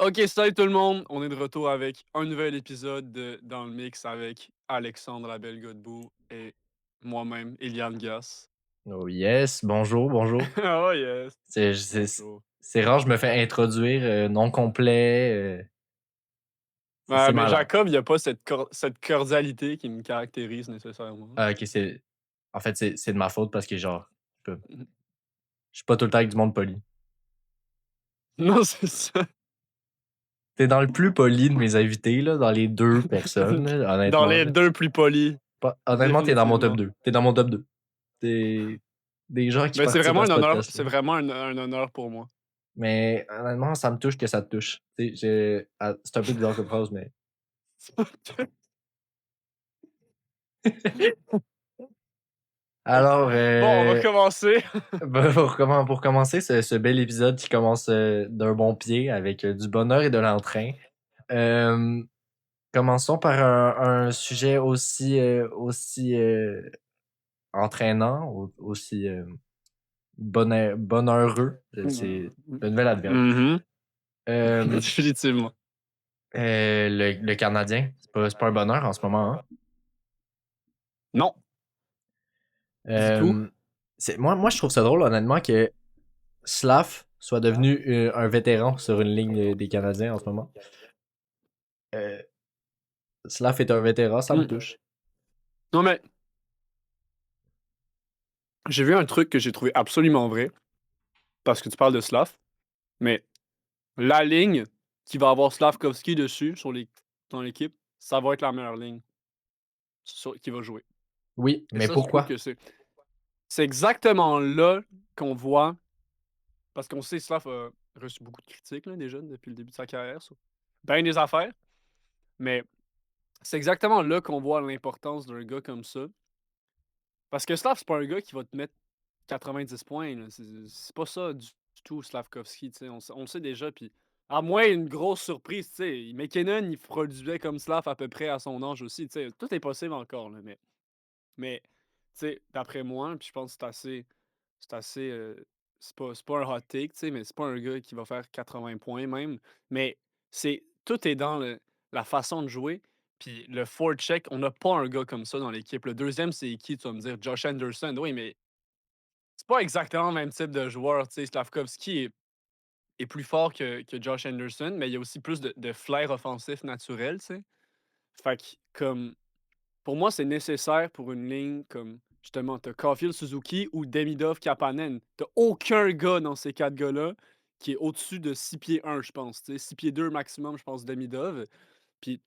Ok, salut tout le monde, on est de retour avec un nouvel épisode de Dans le Mix avec Alexandre Labelle Godbout et moi-même, Eliane Gass. Oh yes, bonjour, bonjour. Oh yes, C'est c'est bonjour. c'est rare, je me fais introduire, nom complet, c'est Ouais, mais malade. Jacob, il a pas cette cordialité qui me caractérise nécessairement. Ah OK, en fait, c'est de ma faute parce que genre, Mhm. je suis pas tout le temps avec du monde poli. Non, c'est ça. Tu dans le plus poli de mes invités là, dans les 2 personnes là, Dans honnêtement les là. deux plus polis, Pas honnêtement, tu dans mon top définitivement. 2. T'es dans mon top 2. Tu des gens qui Mais c'est participent vraiment à un ce honneur, podcast-là. c'est vraiment un honneur pour moi. Mais honnêtement, ça me touche que ça te touche. Tu sais, c'est un peu bizarre comme phrase, mais alors, Bon, on va commencer. bah, pour commencer ce bel épisode qui commence d'un bon pied avec du bonheur et de l'entrain, euh, commençons par un sujet aussi entraînant, aussi bonheureux, c'est le nouvel adverbe. Mhm. Euh, Définitivement. le Canadien, c'est pas un bonheur en ce moment. Hein? Non, du tout. Euh, moi, je trouve ça drôle, honnêtement, que Slav soit devenu un vétéran sur une ligne des Canadiens en ce moment. Euh, Slav est un vétéran, ça me Mm. touche. Non, mais j'ai vu un truc que j'ai trouvé absolument vrai, parce que tu parles de Slav, mais la ligne qui va avoir Slavkovski dessus dans l'équipe, ça va être la meilleure ligne qui va jouer. Oui, Et mais ça, je trouve pourquoi? que c'est exactement là qu'on voit, parce qu'on sait Slav a reçu beaucoup de critiques là, déjà depuis le début de sa carrière sur ben des affaires, mais c'est exactement là qu'on voit l'importance d'un gars comme ça. Parce que Slav, c'est pas un gars qui va te mettre 90 points, là. C'est pas ça du tout, Slavkovski, tu sais. On le sait déjà. Puis, à moins une grosse surprise, tu sais. McKinnon, il produisait comme Slav à peu près à son âge aussi, tu sais. Tout est possible encore, là. Mais tu sais, d'après moi, puis je pense que c'est assez. C'est pas un hot take, tu sais, mais c'est pas un gars qui va faire 80 points même. Mais tout est dans la façon de jouer. Puis le forecheck, on n'a pas un gars comme ça dans l'équipe. Le deuxième, c'est qui, tu vas me dire? Josh Anderson. Oui, mais c'est pas exactement le même type de joueur. Tu sais, Slavkovski est plus fort que Josh Anderson, mais il y a aussi plus de flair offensif naturel, tu sais. Fait que, comme, pour moi, c'est nécessaire pour une ligne comme, justement, t'as Caulfield Suzuki ou Demidov Kapanen. T'as aucun gars dans ces quatre gars-là qui est au-dessus de 6 pieds 1, je pense. Tu sais, 6 pieds 2 maximum, je pense, Demidov. Puis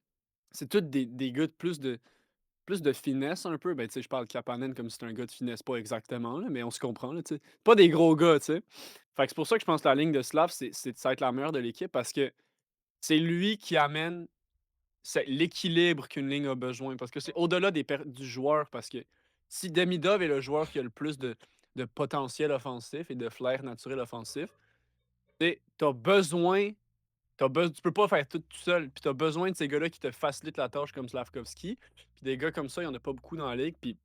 c'est tous des gars de plus de finesse un peu. Ben, tu sais, je parle de Kapanen comme si c'était un gars de finesse, pas exactement, là, mais on se comprend, là, tu sais. Pas des gros gars, tu sais. Fait que c'est pour ça que je pense que la ligne de Slav, ça va être la meilleure de l'équipe parce que c'est lui qui amène l'équilibre qu'une ligne a besoin. Parce que c'est au-delà du joueur. Parce que si Demidov est le joueur qui a le plus de potentiel offensif et de flair naturel offensif, tu as besoin. Tu peux pas faire tout seul. Puis tu as besoin de ces gars-là qui te facilitent la tâche comme Slavkovski. Puis des gars comme ça, il n'y en a pas beaucoup dans la ligue. Puis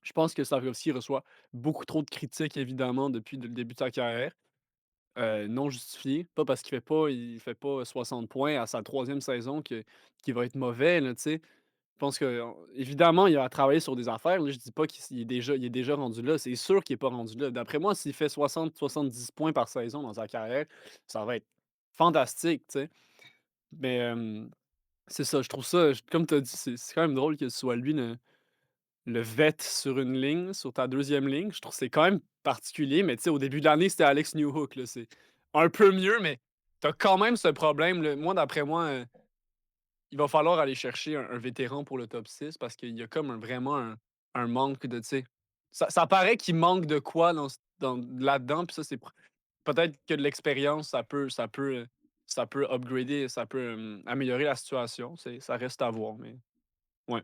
je pense que Slavkovski reçoit beaucoup trop de critiques, évidemment, depuis le début de sa carrière. Non justifiées. Pas parce qu'il fait pas 60 points à sa troisième saison qu'il va être mauvais, là, tu sais. Je pense que, évidemment, il a travaillé sur des affaires. Là, je dis pas qu'il est déjà rendu là. C'est sûr qu'il est pas rendu là. D'après moi, s'il fait 60-70 points par saison dans sa carrière, ça va être fantastique, tu sais. Mais c'est ça, je trouve ça, comme tu as dit, c'est quand même drôle que ce soit lui le vet sur une ligne, sur ta deuxième ligne. Je trouve que c'est quand même particulier, mais tu sais, au début de l'année, c'était Alex Newhook, là. C'est un peu mieux, mais t'as quand même ce problème, là. Moi, d'après moi, il va falloir aller chercher un vétéran pour le top 6 parce qu'il y a comme vraiment un manque de, tu sais, ça paraît qu'il manque de quoi là-dedans, puis ça, peut-être que de l'expérience, ça peut upgrader, ça peut améliorer la situation. Ça reste à voir, mais ouais.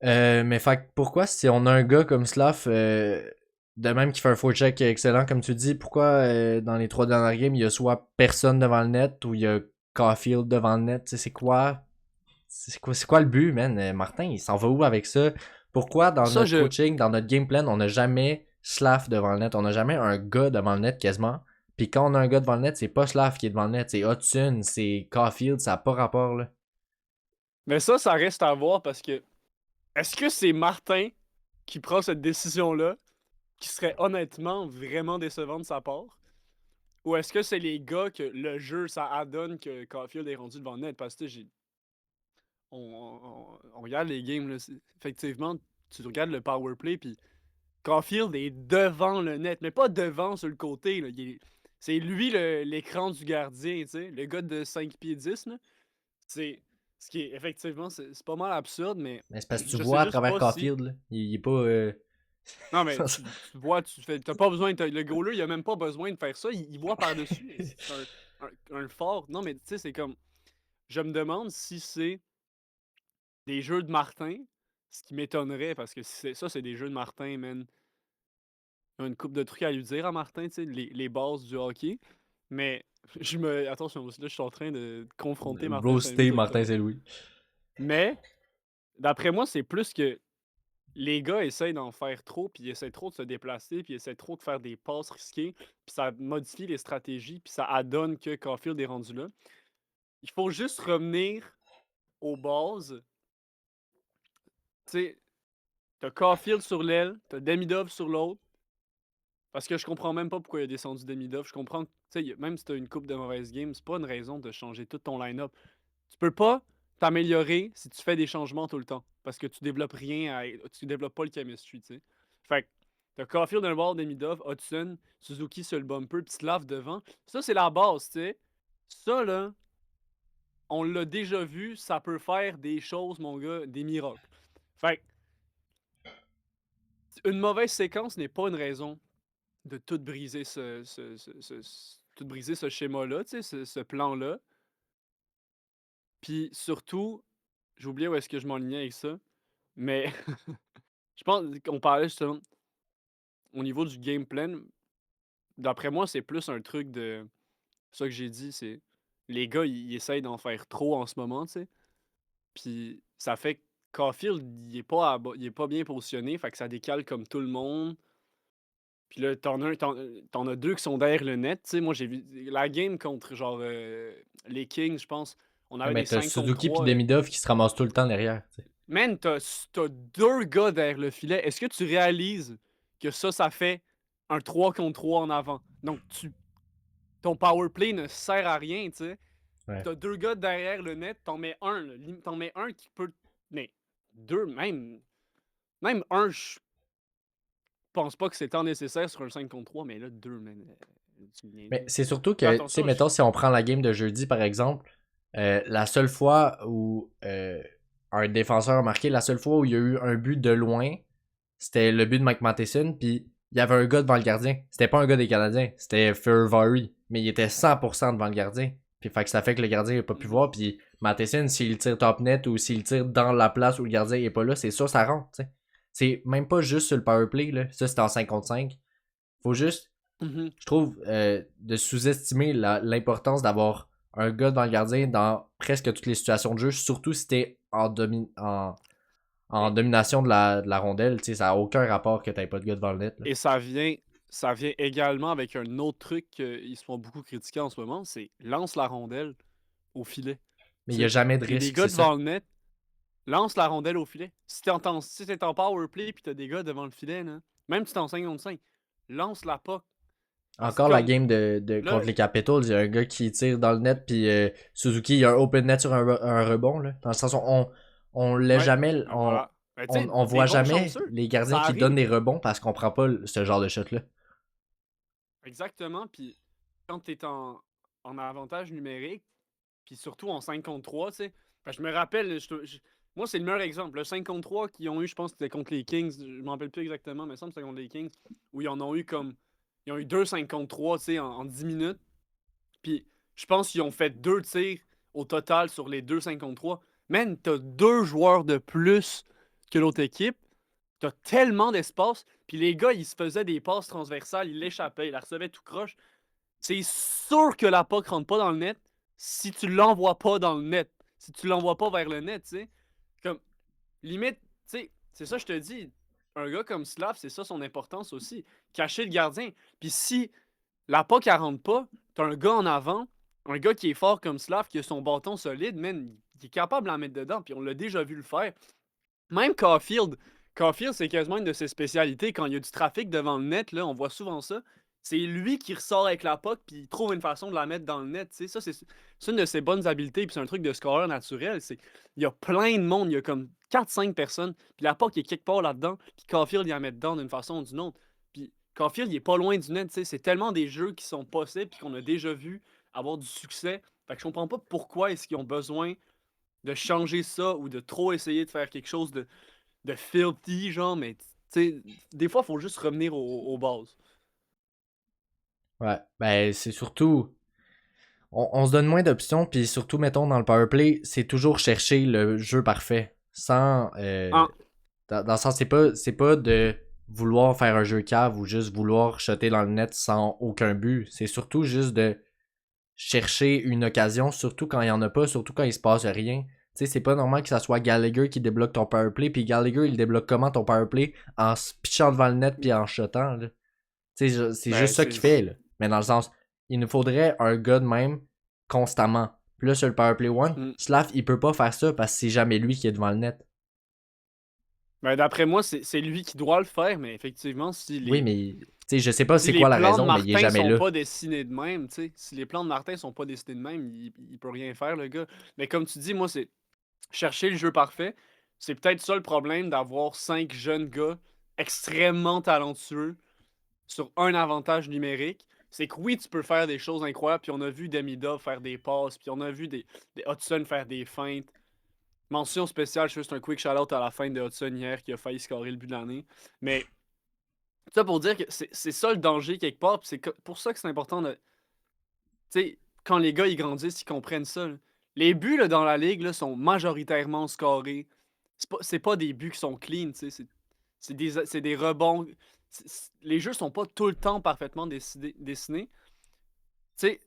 Mais fait que pourquoi si on a un gars comme Slav, de même qui fait un forecheck excellent comme tu dis, pourquoi dans les 3 dernières games il y a soit personne devant le net ou il y a Caulfield devant le net, tu sais, c'est quoi le but, man? Martin, il s'en va où avec ça? Pourquoi dans Ça, notre coaching, dans notre game plan, on n'a jamais Slav devant le net, on n'a jamais un gars devant le net quasiment? Puis quand on a un gars devant le net, c'est pas Slav qui est devant le net, c'est Hudson, c'est Caulfield, ça a pas rapport, là. Mais ça reste à voir parce que est-ce que c'est Martin qui prend cette décision-là, qui serait honnêtement vraiment décevant de sa part? Ou est-ce que c'est les gars que le jeu, ça adonne que Caulfield est rendu devant le net? Parce que tu sais, on regarde les games, là, effectivement, tu regardes le power play, puis Caulfield est devant le net, mais pas devant sur le côté. Là. C'est lui l'écran du gardien, tu sais, le gars de 5 pieds 10. Là. C'est ce qui est effectivement, c'est pas mal absurde, mais Mais c'est parce que tu je sais vois à juste travers pas si. Caulfield, là. Il est pas. Non, mais tu vois, t'as pas besoin. Le goaler, il a même pas besoin de faire ça. Il voit par-dessus. C'est un fort. Non, mais tu sais, c'est comme. Je me demande si c'est des jeux de Martin, ce qui m'étonnerait, parce que si ça, c'est des jeux de Martin, man. Il y a une couple de trucs à lui dire à Martin, tu sais, les bases du hockey. Mais attention, là, je suis en train de confronter Martin Saint-Louis Roasté Martin directement. Saint-Louis. Mais, d'après moi, c'est plus que les gars essayent d'en faire trop, puis ils essaient trop de se déplacer, puis ils essaient trop de faire des passes risquées, puis ça modifie les stratégies, puis ça adonne que Caulfield est rendu là. Il faut juste revenir aux bases. Tu sais, t'as Caulfield sur l'aile, t'as Demidov sur l'autre. Parce que je comprends même pas pourquoi il a descendu Demidov. Je comprends que, tu sais, même si t'as une coupe de mauvaises games, c'est pas une raison de changer tout ton line-up. Tu peux pas t'améliorer si tu fais des changements tout le temps. Parce que tu développes rien, tu développes pas le chemistry, tu sais. Fait que t'as Caulfield d'un bord, Demidov, Hudson, Suzuki sur le bumper, puis Slav devant. Ça, c'est la base, tu sais. Ça, là, on l'a déjà vu, ça peut faire des choses, mon gars, des miracles. Fait que une mauvaise séquence n'est pas une raison de tout briser tout briser ce schéma-là, tu sais, ce plan-là. Puis surtout, j'ai oublié où est-ce que je m'enlignais avec ça, mais je pense qu'on parlait justement au niveau du game plan. D'après moi, c'est plus un truc de ça que j'ai dit, c'est les gars, ils essayent d'en faire trop en ce moment, tu sais. Puis ça fait que Caulfield, il est pas bien positionné, fait que ça décale comme tout le monde. Puis là, t'en as deux qui sont derrière le net. Tu sais, moi, j'ai vu la game contre, genre, les Kings, je pense. On Ouais, avait mais des t'as 5 contre Suzuki puis 3. Demidov qui se ramassent tout le temps derrière, tu sais. Man, t'as deux gars derrière le filet. Est-ce que tu réalises que ça fait un 3 contre 3 en avant? Donc, ton power play ne sert à rien, tu sais. Ouais. T'as deux gars derrière le net, t'en mets un, là. T'en mets un qui peut. Mais deux, même un, je pense pas que c'est tant nécessaire sur un 5 contre 3, mais là, deux, man. Tu me Mais niaises. c'est surtout Fais que, tu sais, attention, mettons, si on prend la game de jeudi, par exemple, la seule fois où un défenseur a marqué, la seule fois où il y a eu un but de loin, c'était le but de Mike Matheson, puis il y avait un gars devant le gardien. C'était pas un gars des Canadiens, c'était Furvary, mais il était 100% devant le gardien. Puis fait que ça fait que le gardien n'a pas pu Mhm. voir, puis Matheson, s'il tire top net ou s'il tire dans la place où le gardien est pas là, c'est sûr ça rentre, tu sais. C'est même pas juste sur le powerplay, là. Ça, c'était en 5 contre 5. Faut juste, Mhm. je trouve, de sous-estimer l'importance d'avoir un gars dans le gardien dans presque toutes les situations de jeu, surtout si t'es en Et, domination de la rondelle. Tu sais, ça n'a aucun rapport que t'aies pas de gars devant le net, là. et ça vient également avec un autre truc qu'ils se font beaucoup critiquer en ce moment, c'est lance la rondelle au filet. Mais il Tu n'y a sais, jamais de il y a des risque, gars c'est ça. devant le net, lance la rondelle au filet. Si t'es en power play puis t'as des gars devant le filet, là, même si t'es en 5 contre 5, lance la puck. Parce que Encore la comme game là, contre les Capitals, il y a un gars qui tire dans le net, puis Suzuki, il y a un open net sur un rebond, là. Dans le sens où on l'est ouais, jamais, ben voilà. Ben, tu sais, on des voit bons jamais chanceux, les gardiens ça qui donnent arrive. des rebonds parce qu'on prend pas ce genre de shot-là. Exactement. Puis quand t'es en avantage numérique, puis surtout en 5 contre 3, tu sais. Je me rappelle, moi, c'est le meilleur exemple. Le 5 contre 3 qu'ils ont eu, je pense que c'était contre les Kings. Je m'en rappelle plus exactement, mais il me semble que c'était contre les Kings. Où ils en ont eu comme. Ils ont eu deux 5 contre 3, tu sais, en 10 minutes. Puis je pense qu'ils ont fait deux tirs au total sur les deux 5 contre 3. Man, t'as deux joueurs de plus que l'autre équipe. T'as tellement d'espace. Puis les gars, ils se faisaient des passes transversales, ils l'échappaient, ils la recevaient tout croche. C'est sûr que la puck rentre pas dans le net si tu l'envoies pas dans le net. Si tu l'envoies pas vers le net, tu sais. Comme, limite, tu sais, c'est ça que je te dis. Un gars comme Slav, c'est ça son importance aussi. Cacher le gardien. Puis si la POC, elle rentre pas. T'as un gars en avant, un gars qui est fort comme Slav, qui a son bâton solide, man, il est capable de la mettre dedans, puis on l'a déjà vu le faire. Même Caulfield, c'est quasiment une de ses spécialités. Quand il y a du trafic devant le net, là, on voit souvent ça. C'est lui qui ressort avec la puck puis il trouve une façon de la mettre dans le net. Tu sais. Ça, c'est une de ses bonnes habiletés. Puis c'est un truc de scoreur naturel. Il y a plein de monde. Il y a comme 4 5 personnes. Puis la puck est quelque part là-dedans. Puis Caulfield, il la met dedans d'une façon ou d'une autre. Puis Caulfield, il est pas loin du net. Tu sais. C'est tellement des jeux qui sont possibles puis qu'on a déjà vu avoir du succès. Fait que je comprends pas pourquoi est-ce qu'ils ont besoin de changer ça ou de trop essayer de faire quelque chose de filthy, genre, mais tu sais, des fois, il faut juste revenir aux bases. Ouais, ben c'est surtout. On se donne moins d'options, puis surtout, mettons, dans le powerplay, c'est toujours chercher le jeu parfait. Sans. Ah, Dans le sens, c'est pas de vouloir faire un jeu cave ou juste vouloir shotter dans le net sans aucun but. C'est surtout juste de chercher une occasion, surtout quand il y en a pas, surtout quand il se passe rien. Tu sais, c'est pas normal que ça soit Gallagher qui débloque ton powerplay, puis Gallagher, il débloque comment ton powerplay? En se pitchant devant le net puis en shotant, là. Tu sais, c'est ben, juste ça qu'il fait, là. Mais dans le sens, il nous faudrait un gars de même constamment. Puis là, sur le powerplay one, hmm. Slav, il peut pas faire ça parce que c'est jamais lui qui est devant le net. Ben, d'après moi, c'est lui qui doit le faire, mais effectivement, Oui, mais, tu sais, je sais pas si c'est les quoi la plans de raison, mais il est Martin jamais sont là. pas dessinés de même, tu sais, si les plans de Martin sont pas dessinés de même, il peut rien faire, le gars. Mais comme tu dis, moi, c'est chercher le jeu parfait. C'est peut-être ça le problème d'avoir 5 jeunes gars extrêmement talentueux sur un avantage numérique, c'est que oui, tu peux faire des choses incroyables, puis on a vu Demidov faire des passes, puis on a vu des Hudson faire des feintes. Mention spéciale, je fais juste un quick shout-out à la fin de Hudson hier qui a failli scorer le but de l'année. Mais ça pour dire que c'est ça le danger quelque part, puis pour ça que c'est important de. Tu sais, quand les gars ils grandissent, ils comprennent ça. Là. Les buts là, dans la ligue là, sont majoritairement scorés. C'est pas des buts qui sont clean, tu sais. C'est des rebonds. Les jeux sont pas tout le temps parfaitement dessinés. Tu sais,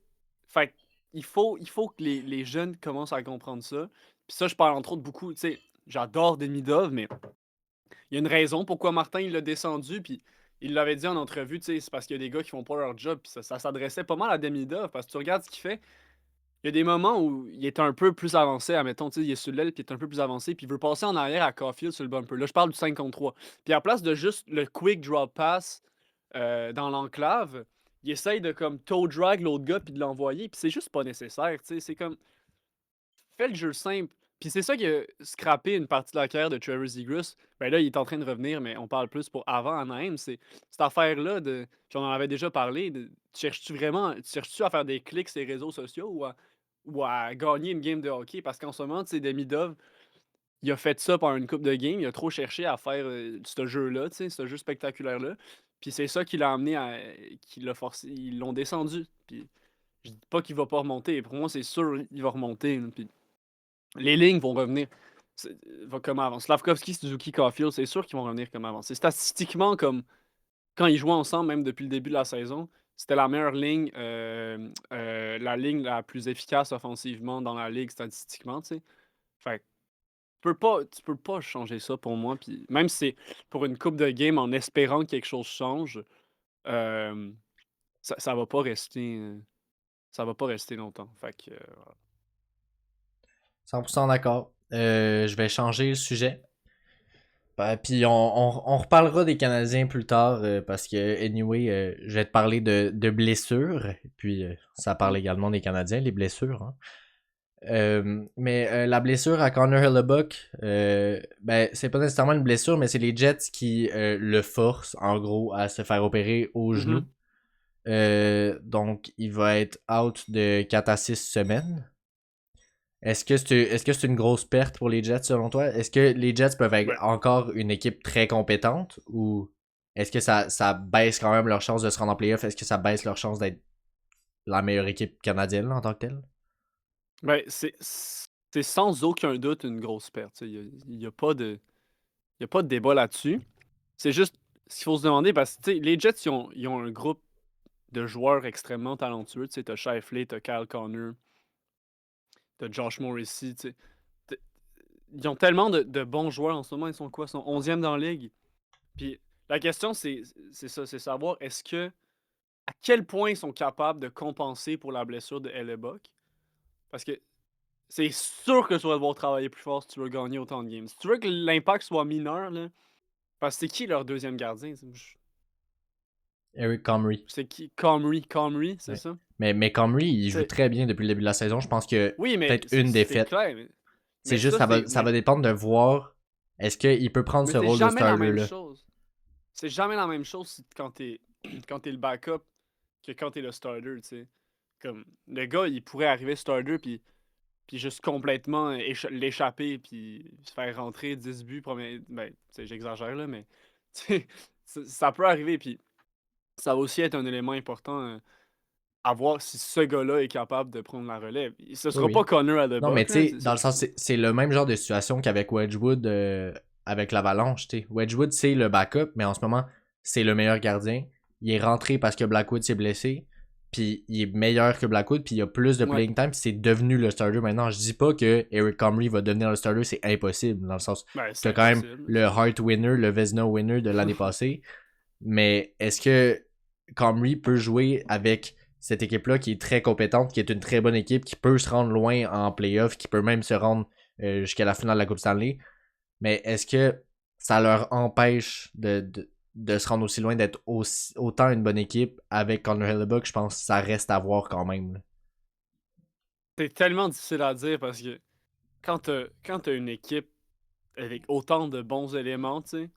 fait il faut que les jeunes commencent à comprendre ça. Puis ça, je parle entre autres beaucoup, tu sais, j'adore Demidov, mais il y a une raison pourquoi Martin il l'a descendu, puis il l'avait dit en entrevue, tu sais, c'est parce qu'il y a des gars qui font pas leur job, puis ça s'adressait pas mal à Demidov, parce que tu regardes ce qu'il fait, il y a des moments où il est un peu plus avancé, admettons, tu sais, il est sur l'aile, puis il est un peu plus avancé, puis il veut passer en arrière à Caulfield sur le bumper. Là, je parle du 5 contre 3. Puis à place de juste le quick drop pass dans l'enclave, il essaye de comme toe drag l'autre gars puis de l'envoyer, puis c'est juste pas nécessaire, tu sais. C'est comme, fais le jeu simple. Puis c'est ça qui a scrappé une partie de la carrière de Trevor Zegras. Ben là, il est en train de revenir, mais on parle plus pour avant Anaheim. C'est cette affaire-là de. Puis on en avait déjà parlé. Tu cherches-tu à faire des clics sur les réseaux sociaux ou à gagner une game de hockey? Parce qu'en ce moment, tu sais, Demidov, il a fait ça pendant une coupe de game. Il a trop cherché à faire ce jeu-là, tu sais, ce jeu spectaculaire-là. Puis c'est ça qui l'a amené à. Qui l'a forcé. Ils l'ont descendu. Puis je dis pas qu'il va pas remonter. Pour moi, c'est sûr qu'il va remonter. Là. Puis les lignes vont revenir comme avant. Slavkovski, Suzuki, Caulfield, c'est sûr qu'ils vont revenir comme avant. C'est statistiquement comme quand ils jouaient ensemble, même depuis le début de la saison, c'était la meilleure ligne, la ligne la plus efficace offensivement dans la ligue statistiquement, tu sais. Fait que tu peux pas changer ça pour moi. Puis même si c'est pour une coupe de game en espérant que quelque chose change, euh, ça va pas rester. Ça va pas rester longtemps. Fait que, 100% d'accord. Je vais changer le sujet. Puis on reparlera des Canadiens plus tard parce que, anyway, je vais te parler de blessures. Puis ça parle hmm. également des Canadiens, les blessures. Hein. Mais la blessure à Connor Hellebuck, ben, c'est pas nécessairement une blessure, mais c'est les Jets qui le forcent, en gros, à se faire opérer au genou. Mhm. Donc, il va être out de 4 à 6 semaines. Est-ce que c'est une grosse perte pour les Jets selon toi? Est-ce que les Jets peuvent être Ouais. encore une équipe très compétente ou est-ce que ça baisse quand même leur chance de se rendre en playoff? Est-ce que ça baisse leur chance d'être la meilleure équipe canadienne là, en tant que telle? Ben, c'est sans aucun doute une grosse perte. Il y a pas de débat là-dessus. C'est juste ce qu'il faut se demander parce que tu sais, les Jets, ils ont un groupe de joueurs extrêmement talentueux. Tu sais, t'as Shifley, t'as Kyle Connor, t'as Josh Morrissey. Tu sais. T- Ils ont tellement de bons joueurs en ce moment. Ils sont quoi? Ils sont 11e dans la ligue. Puis la question, c'est ça, c'est savoir est-ce que à quel point ils sont capables de compenser pour la blessure de Hellebuck. Parce que c'est sûr que tu vas devoir travailler plus fort si tu veux gagner autant de games. Si tu veux que l'impact soit mineur, là, parce que c'est qui leur deuxième gardien? Eric Comrie. C'est qui? Comrie, c'est Ouais. ça? Mais Comrie, il joue C'est- très bien depuis le début de la saison. Je pense que Oui, mais peut-être une c'est défaite. clair. C'est Mais juste, ça, ça va dépendre de voir est-ce qu'il peut prendre mais ce c'est rôle de jamais la même starter-là. chose. C'est jamais la même chose quand t'es quand t'es le backup que quand t'es le starter, tu sais. Comme, le gars, il pourrait arriver starter puis juste complètement l'échapper puis se faire rentrer 10 buts premier. Ben, tu sais, j'exagère là, mais tu sais, ça peut arriver. Puis ça va aussi être un élément important à voir si ce gars-là est capable de prendre la relève. Ce Oui, sera pas oui. Connor à Non, mais Buck, tu là. sais, dans le sens, c'est le même genre de situation qu'avec Wedgwood avec l'Avalanche, tu sais. Wedgwood, c'est le backup, mais en ce moment, c'est le meilleur gardien. Il est rentré parce que Blackwood s'est blessé, puis il est meilleur que Blackwood, puis il a plus de Ouais. playing time, puis c'est devenu le starter maintenant. Je dis pas que Eric Comrie va devenir le starter, c'est impossible, dans le sens, Ben, c'est t'as quand même impossible. le Hart winner, le Vezina winner de l'année passée, mais est-ce que Comrie peut jouer avec cette équipe-là qui est très compétente, qui est une très bonne équipe, qui peut se rendre loin en playoff, qui peut même se rendre jusqu'à la finale de la Coupe Stanley. Mais est-ce que ça leur empêche de se rendre aussi loin, d'être autant une bonne équipe avec Connor Hellebuck? Je pense que ça reste à voir quand même. Là. C'est tellement difficile à dire parce que quand t'as une équipe avec autant de bons éléments, tu sais,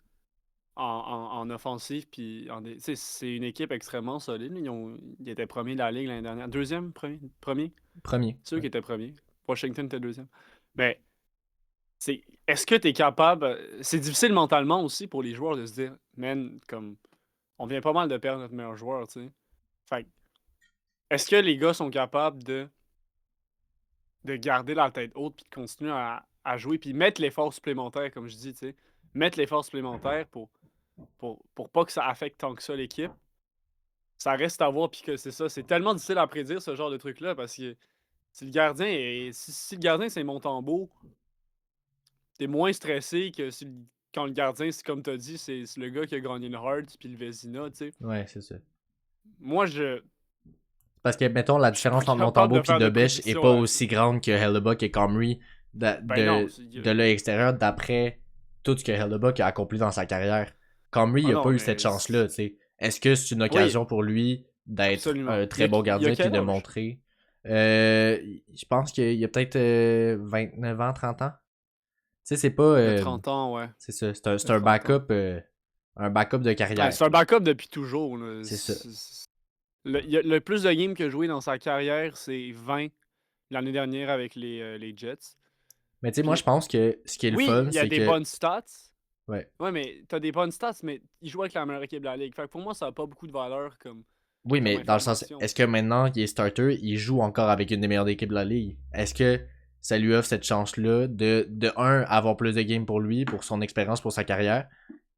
en offensive, puis tu sais, c'est une équipe extrêmement solide. Ils étaient premiers de la Ligue l'année dernière. Deuxième, premier? Premier? Premier. C'est eux Ouais. qui étaient premiers. Washington était deuxième. Mais est-ce que tu es capable. C'est difficile mentalement aussi pour les joueurs de se dire, man, comme, on vient pas mal de perdre notre meilleur joueur, tu sais. Fait que, est-ce que les gars sont capables de garder la tête haute puis de continuer à jouer puis mettre l'effort supplémentaire, comme je dis, tu sais. Mettre l'effort supplémentaire pour pas que ça affecte tant que ça l'équipe. Ça reste à voir, puis que c'est ça. C'est tellement difficile à prédire ce genre de truc-là parce que si le gardien si le gardien c'est Montembeault, t'es moins stressé que quand le gardien, c'est comme t'as dit, c'est le gars qui a gagné le Hart puis le Vezina, tu sais. Ouais, c'est ça. Moi, je Parce que, mettons, la je suis pas différence entre capable Montembeau de et faire de Dobesch est prédiction pas là-dessus. aussi grande que Hellebuck et Comrie Ben non, de l'œil extérieur d'après tout ce que Hellebuck a accompli dans sa carrière. Comrie, ah il a pas non, eu cette mais chance-là, tu sais. Est-ce que c'est une oui, occasion pour lui d'être absolument. un très bon Il y a gardien puis quel de âge? montrer? Je pense qu'il y a peut-être 29 ans, 30 ans. Tu sais, c'est pas. Il y a 30 ans, ouais. C'est ça, Il y a 30 ans. un backup de Ouais, carrière. c'est un backup depuis toujours, là. C'est ça. Le plus de games qu'il a joué dans sa carrière, c'est 20 l'année dernière avec les Jets. Mais tu sais, moi, je Puis pense que ce qui est le oui, fun, il y a c'est des que. bonnes stats. Ouais. Ouais, mais t'as des bonnes stats, mais il joue avec la meilleure équipe de la ligue. Fait que pour moi, ça a pas beaucoup de valeur Oui, comme mais dans le sens, information. est-ce que maintenant qu'il est starter, il joue encore avec une des meilleures équipes de la ligue? Est-ce que ça lui offre cette chance-là de un, avoir plus de games pour lui, pour son expérience, pour sa carrière,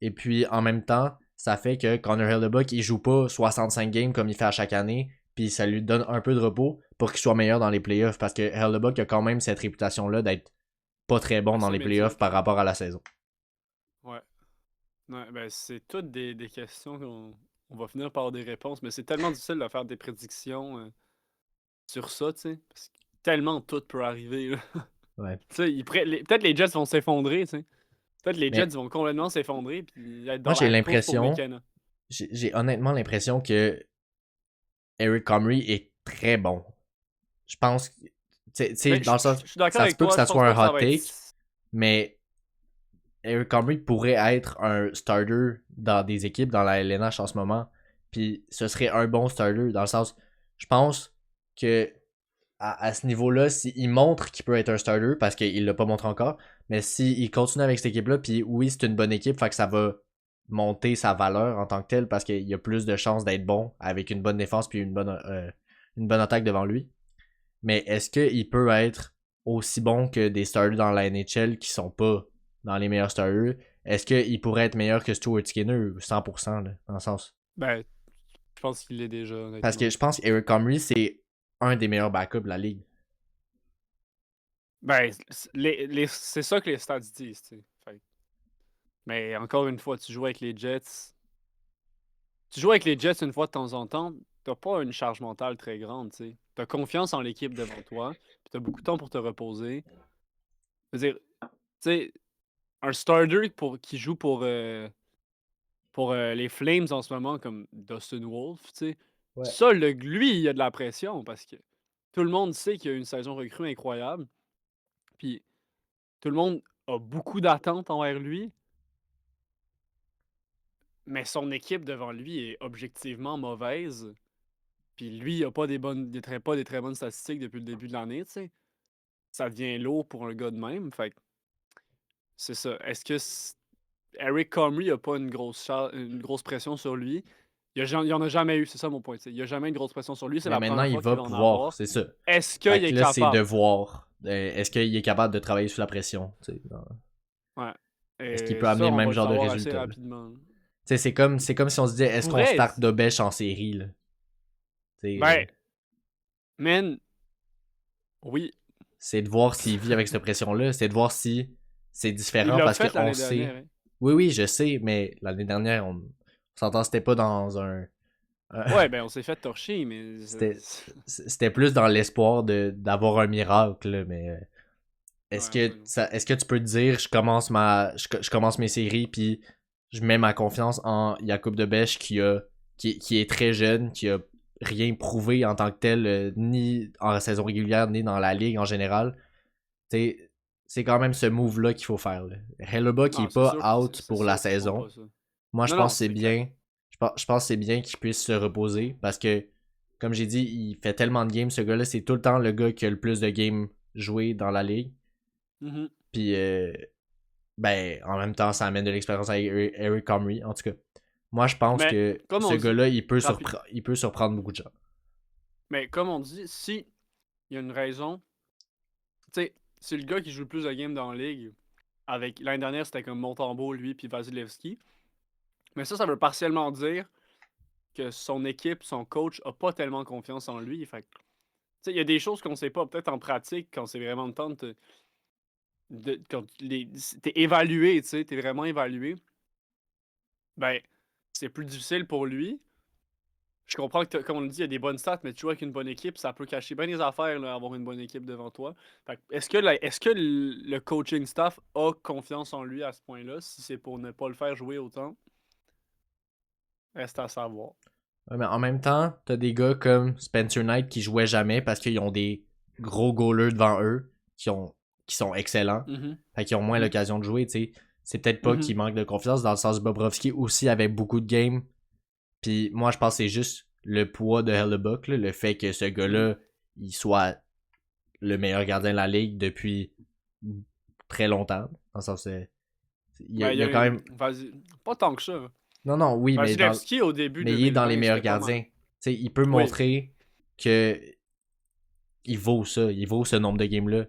et puis en même temps, ça fait que Connor Hellebuck, il joue pas 65 games comme il fait à chaque année, puis ça lui donne un peu de repos pour qu'il soit meilleur dans les playoffs, parce que Hellebuck a quand même cette réputation-là d'être pas très bon dans Assez les playoffs médiocre, par hein. rapport à la saison. Ouais. Ouais, ben c'est toutes des questions qu'on va finir par avoir des réponses, mais c'est tellement difficile de faire des prédictions sur ça, tu sais. Parce que tellement tout peut arriver, là. Ouais. Tu sais, peut-être les Jets vont s'effondrer, tu sais. Peut-être les Jets Mais vont complètement s'effondrer puis être moi, dans j'ai la course pour l'impression, McKenna. j'ai honnêtement l'impression que Eric Comrie est très bon. Je pense, tu sais, Ben, dans le sens, je suis d'accord ça se avec peut que toi, ça je pense soit pas un que ça hot va être. take, mais Eric Comrie pourrait être un starter dans des équipes dans la LNH en ce moment, puis ce serait un bon starter, dans le sens, je pense que à ce niveau-là, s'il montre qu'il peut être un starter, parce qu'il l'a pas montré encore, mais s'il continue avec cette équipe-là, puis oui, c'est une bonne équipe, fait que ça va monter sa valeur en tant que tel, parce qu'il y a plus de chances d'être bon avec une bonne défense puis une bonne attaque devant lui. Mais est-ce qu'il peut être aussi bon que des starters dans la NHL qui sont pas dans les meilleurs starters? Est-ce qu'il pourrait être meilleur que Stuart Skinner 100% là, dans le sens? Ben, je pense qu'il l'est déjà, Parce que honnêtement. je pense qu'Eric Comrie, c'est un des meilleurs backups de la ligue. Ben, c'est ça que les stats disent, tu sais. Mais encore une fois, tu joues avec les Jets. Tu joues avec les Jets une fois de temps en temps. t'as pas une charge mentale très grande, tu sais. T'as confiance en l'équipe devant toi, puis t'as beaucoup de temps pour te reposer. Je veux dire, tu sais, un starter qui joue pour les Flames en ce moment, comme Dustin Wolf, tu sais, Ouais. ça, lui, il a de la pression parce que tout le monde sait qu'il a une saison recrue incroyable, puis tout le monde a beaucoup d'attentes envers lui, mais son équipe devant lui est objectivement mauvaise. Puis lui, il a pas des très bonnes statistiques depuis le début de l'année, tu sais. Ça devient lourd pour un gars de même. Fait que c'est ça. Est-ce que Eric Comrie a pas une grosse pression sur lui? Il y en a jamais eu, c'est ça mon point. Tu sais. Il y a jamais une grosse pression sur lui. C'est Mais la maintenant, première il fois qu'il va va en pouvoir, avoir. c'est ça. Est-ce Fait qu'il est que là, c'est de capable? voir. Est-ce qu'il est capable de travailler sous la pression? Ouais. Est-ce qu'il Et peut amener ça, le on même va le genre de savoir assez résultat? Là? rapidement. C'est comme si on se disait, Il est-ce qu'on pourrait. start Dobèche en série? Là? Ben, man, oui. C'est de voir s'il vit avec cette pression-là. C'est de voir si c'est Il différent l'a parce fait qu'on l'année dernière. sait. Hein. Oui, oui, je sais, mais l'année dernière, on s'entend, c'était pas dans Ouais, ben on s'est fait torcher, mais. c'était c'était plus dans l'espoir d'avoir un miracle, là, mais Ouais, absolument. est-ce que tu peux te dire je commence mes séries puis je mets ma confiance en Yacoub Debesch qui est très jeune, qui a rien prouvé en tant que tel, ni en saison régulière, ni dans la ligue en général. T'sais, c'est quand même ce move-là qu'il faut faire. Là. Hellebuck qui est Non, c'est pas sûr, out c'est pour la sûr qu'ils feront saison. pas ça. Moi, je Non, pense non, que c'est c'est clair. bien. Je pense que c'est bien qu'il puisse se reposer parce que, comme j'ai dit, il fait tellement de games. Ce gars-là, c'est tout le temps le gars qui a le plus de games joués dans la ligue. Mhm. Puis, ben, en même temps, ça amène de l'expérience à Eric Comrie. En tout cas, moi, je pense Mais, que comme ce on dit, gars-là, rapi- il peut surprendre beaucoup de gens. mais comme on dit, si il y a une raison, tu sais, c'est le gars qui joue le plus de games dans la ligue. Avec l'année dernière, c'était comme Montembeau, lui, puis Vasilevski. Mais ça veut partiellement dire que son équipe, son coach, a pas tellement confiance en lui. Fait que, tu sais, il y a des choses qu'on sait pas, peut-être en pratique, quand c'est vraiment le temps quand t'es évalué, tu sais, t'es vraiment évalué. Ben, c'est plus difficile pour lui. Je comprends que, comme on le dit, il y a des bonnes stats, mais tu joues avec une bonne équipe, ça peut cacher bien des affaires, là, avoir une bonne équipe devant toi. Fait que est-ce que le coaching staff a confiance en lui à ce point-là, si c'est pour ne pas le faire jouer autant? Reste à savoir. Ouais, mais en même temps, t'as des gars comme Spencer Knight qui jouaient jamais parce qu'ils ont des gros goalers devant eux qui sont excellents. Mhm. Fait qu'ils ont moins Mhm. l'occasion de jouer, tu sais. C'est peut-être pas Mhm. qu'ils manquent de confiance dans le sens Bobrovski aussi avait beaucoup de games. Puis moi, je pense que c'est juste le poids de Hellebuck, là, le fait que ce Mhm. gars-là, il soit le meilleur gardien de la ligue depuis très longtemps. Dans le sens, Ben, il y a quand même. pas tant que ça. Non, non, oui, Vasilevski, au début mais il est dans les 2020, meilleurs c'était pas mal. gardiens. Tu sais, il peut Oui. montrer que il vaut ce nombre de games-là.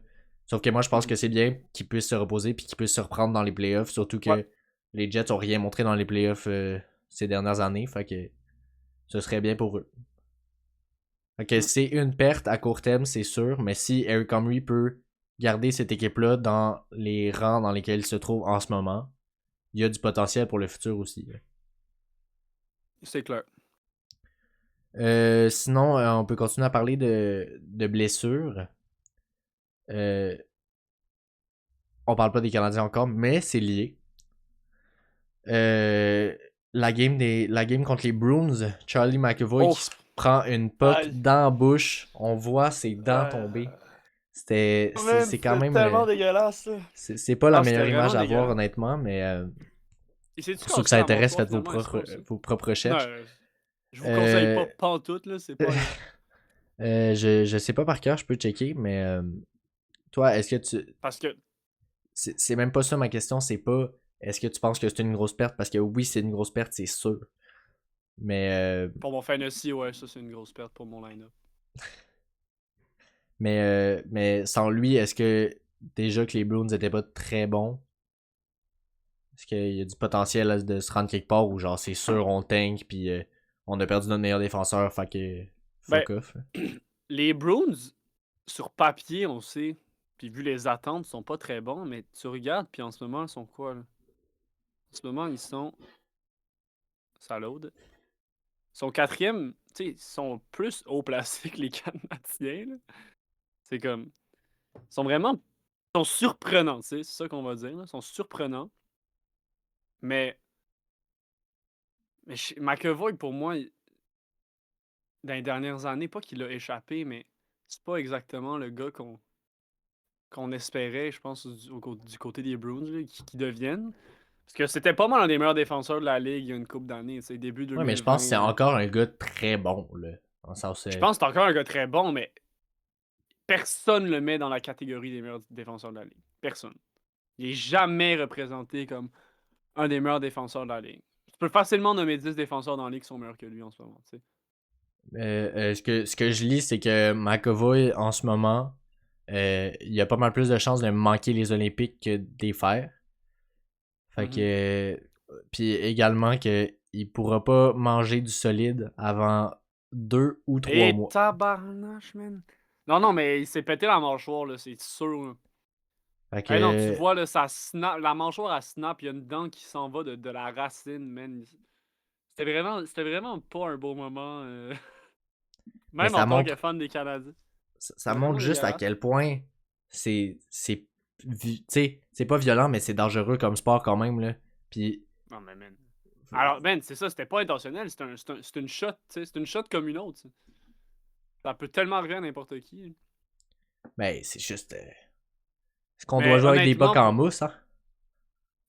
Sauf que moi, je pense Mhm. que c'est bien qu'il puisse se reposer puis qu'il puisse se reprendre dans les playoffs. Surtout Ouais. que les Jets ont rien montré dans les playoffs ces dernières années. Fait que ce serait bien pour eux. Fait que Mhm. c'est une perte à court terme, c'est sûr. Mais si Eric Comrie peut garder cette équipe-là dans les rangs dans lesquels il se trouve en ce moment, il y a du potentiel pour le futur aussi. C'est clair. Sinon, on peut continuer à parler de blessures. Euh, on parle pas des Canadiens encore, mais c'est lié. Euh, la game contre les Bruins, Charlie McAvoy qui se Ouf. prend une puck Aïe. dans la bouche. On voit ses dents Euh... tomber. Man, C'est quand c'était même. tellement dégueulasse, là. C'est pas la Ah, c'était meilleure vraiment image à voir, dégueulasse. honnêtement, mais Il s'est-tu pour ceux que cassé ça la intéresse, mâchoire, faites finalement? Il sait pas, ça. vos propres Non, recherches. je vous conseille pas Euh, pantoute, là. C'est pas... je sais pas par cœur, je peux checker, mais toi, est-ce que tu. Parce que, C'est même pas ça ma question, c'est pas est-ce que tu penses que c'est une grosse perte? Parce que oui, c'est une grosse perte, c'est sûr. Mais, pour mon fantasy, ouais, ça, c'est une grosse perte pour mon line-up. mais sans lui, est-ce que déjà que les Bruins étaient pas très bons? Est-ce qu'il y a du potentiel de se rendre quelque part où genre c'est sûr on tank puis on a perdu notre meilleur défenseur, fait que Ben, fuck off. les Bruins, sur papier, on sait, puis vu les attentes, ils sont pas très bons, mais tu regardes, puis en ce moment, ils sont quoi, là? En ce moment, ils sont... Ça load. Ils sont quatrième, tu tu sais, sont plus haut placés que les Canadiens, là. C'est comme ils sont vraiment ils sont surprenants, tu sais, c'est ça qu'on va dire, là. Ils sont surprenants, mais McAvoy, pour moi, dans les dernières années, pas qu'il a échappé, mais c'est pas exactement le gars qu'on espérait, je pense, du côté des Bruins, là, qui deviennent. Parce que c'était pas mal un des meilleurs défenseurs de la ligue il y a une couple d'années, tu sais, début Ouais, mais je pense que c'est 2020. encore un gars très bon, là. Dans le sens, Je pense que c'est encore un gars très bon, mais personne le met dans la catégorie des meilleurs défenseurs de la ligue. Personne. Il est jamais représenté comme un des meilleurs défenseurs de la ligue. Tu peux facilement nommer 10 défenseurs dans la ligue qui sont meilleurs que lui en ce moment, tu sais. ce que je lis, c'est que McAvoy, en ce moment, il a pas mal plus de chances de manquer les Olympiques que d'y faire. Fait Mhm. que. Puis également que il pourra pas manger du solide avant 2 ou 3 mois. Tabarnache, man. Non, non, mais il s'est pété la mâchoire, là, c'est sûr, là. Fait Eh non, tu que. vois, là, ça snap, la mâchoire, elle snap, il y a une dent qui s'en va de la racine, man. C'était vraiment pas un beau moment, Mais même en tant que fan des Canadiens. ça C'était montre vraiment juste à dégueulasse. quel point tu sais, c'est pas violent, mais c'est dangereux comme sport quand même, là. Puis. Non, mais man. Alors, man, c'est ça, c'était pas intentionnel, c'est une shot, tu sais, c'est une shot comme une autre, tu sais. Ça peut tellement arriver à n'importe qui. Ben, c'est juste. Est-ce qu'on doit Mais jouer avec des bocs honnêtement, en mousse, hein?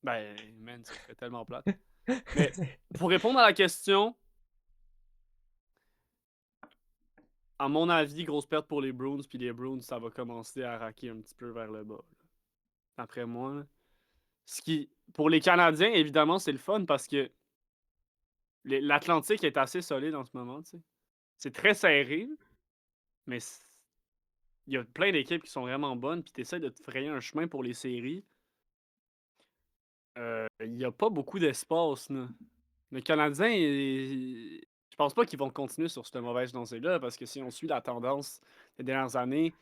ben, man, ça serait tellement plate. Mais pour répondre à la question, à mon avis, grosse perte pour les Bruins, puis les Bruins, ça va commencer à raquer un petit peu vers le bas, là, après moi, là. Ce qui, pour les Canadiens, évidemment, c'est le fun parce que l'Atlantique est assez solide en ce moment, tu sais. C'est très serré, mais il y a plein d'équipes qui sont vraiment bonnes, puis tu essaies de te frayer un chemin pour les séries. Il n'y a pas beaucoup d'espace, là. Les Canadiens, je pense pas qu'ils vont continuer sur cette mauvaise lancée-là, parce que si on suit la tendance des dernières années,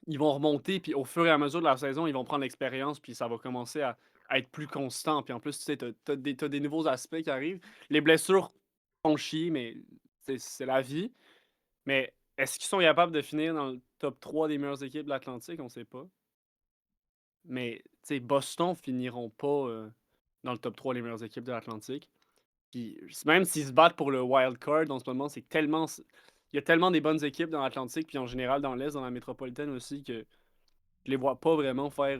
ils vont remonter, puis au fur et à mesure de la saison, ils vont prendre l'expérience, puis ça va commencer à être plus constant. Puis en plus, tu sais, t'as des nouveaux aspects qui arrivent. Les blessures font chier, mais c'est la vie. Mais est-ce qu'ils sont capables de finir dans le top 3 des meilleures équipes de l'Atlantique? On sait pas. Mais, tu sais, Boston finiront pas dans le top 3 des meilleures équipes de l'Atlantique. Puis même s'ils se battent pour le wild card en ce moment, c'est tellement. Il y a tellement des bonnes équipes dans l'Atlantique, puis en général dans l'Est, dans la métropolitaine aussi, que je les vois pas vraiment faire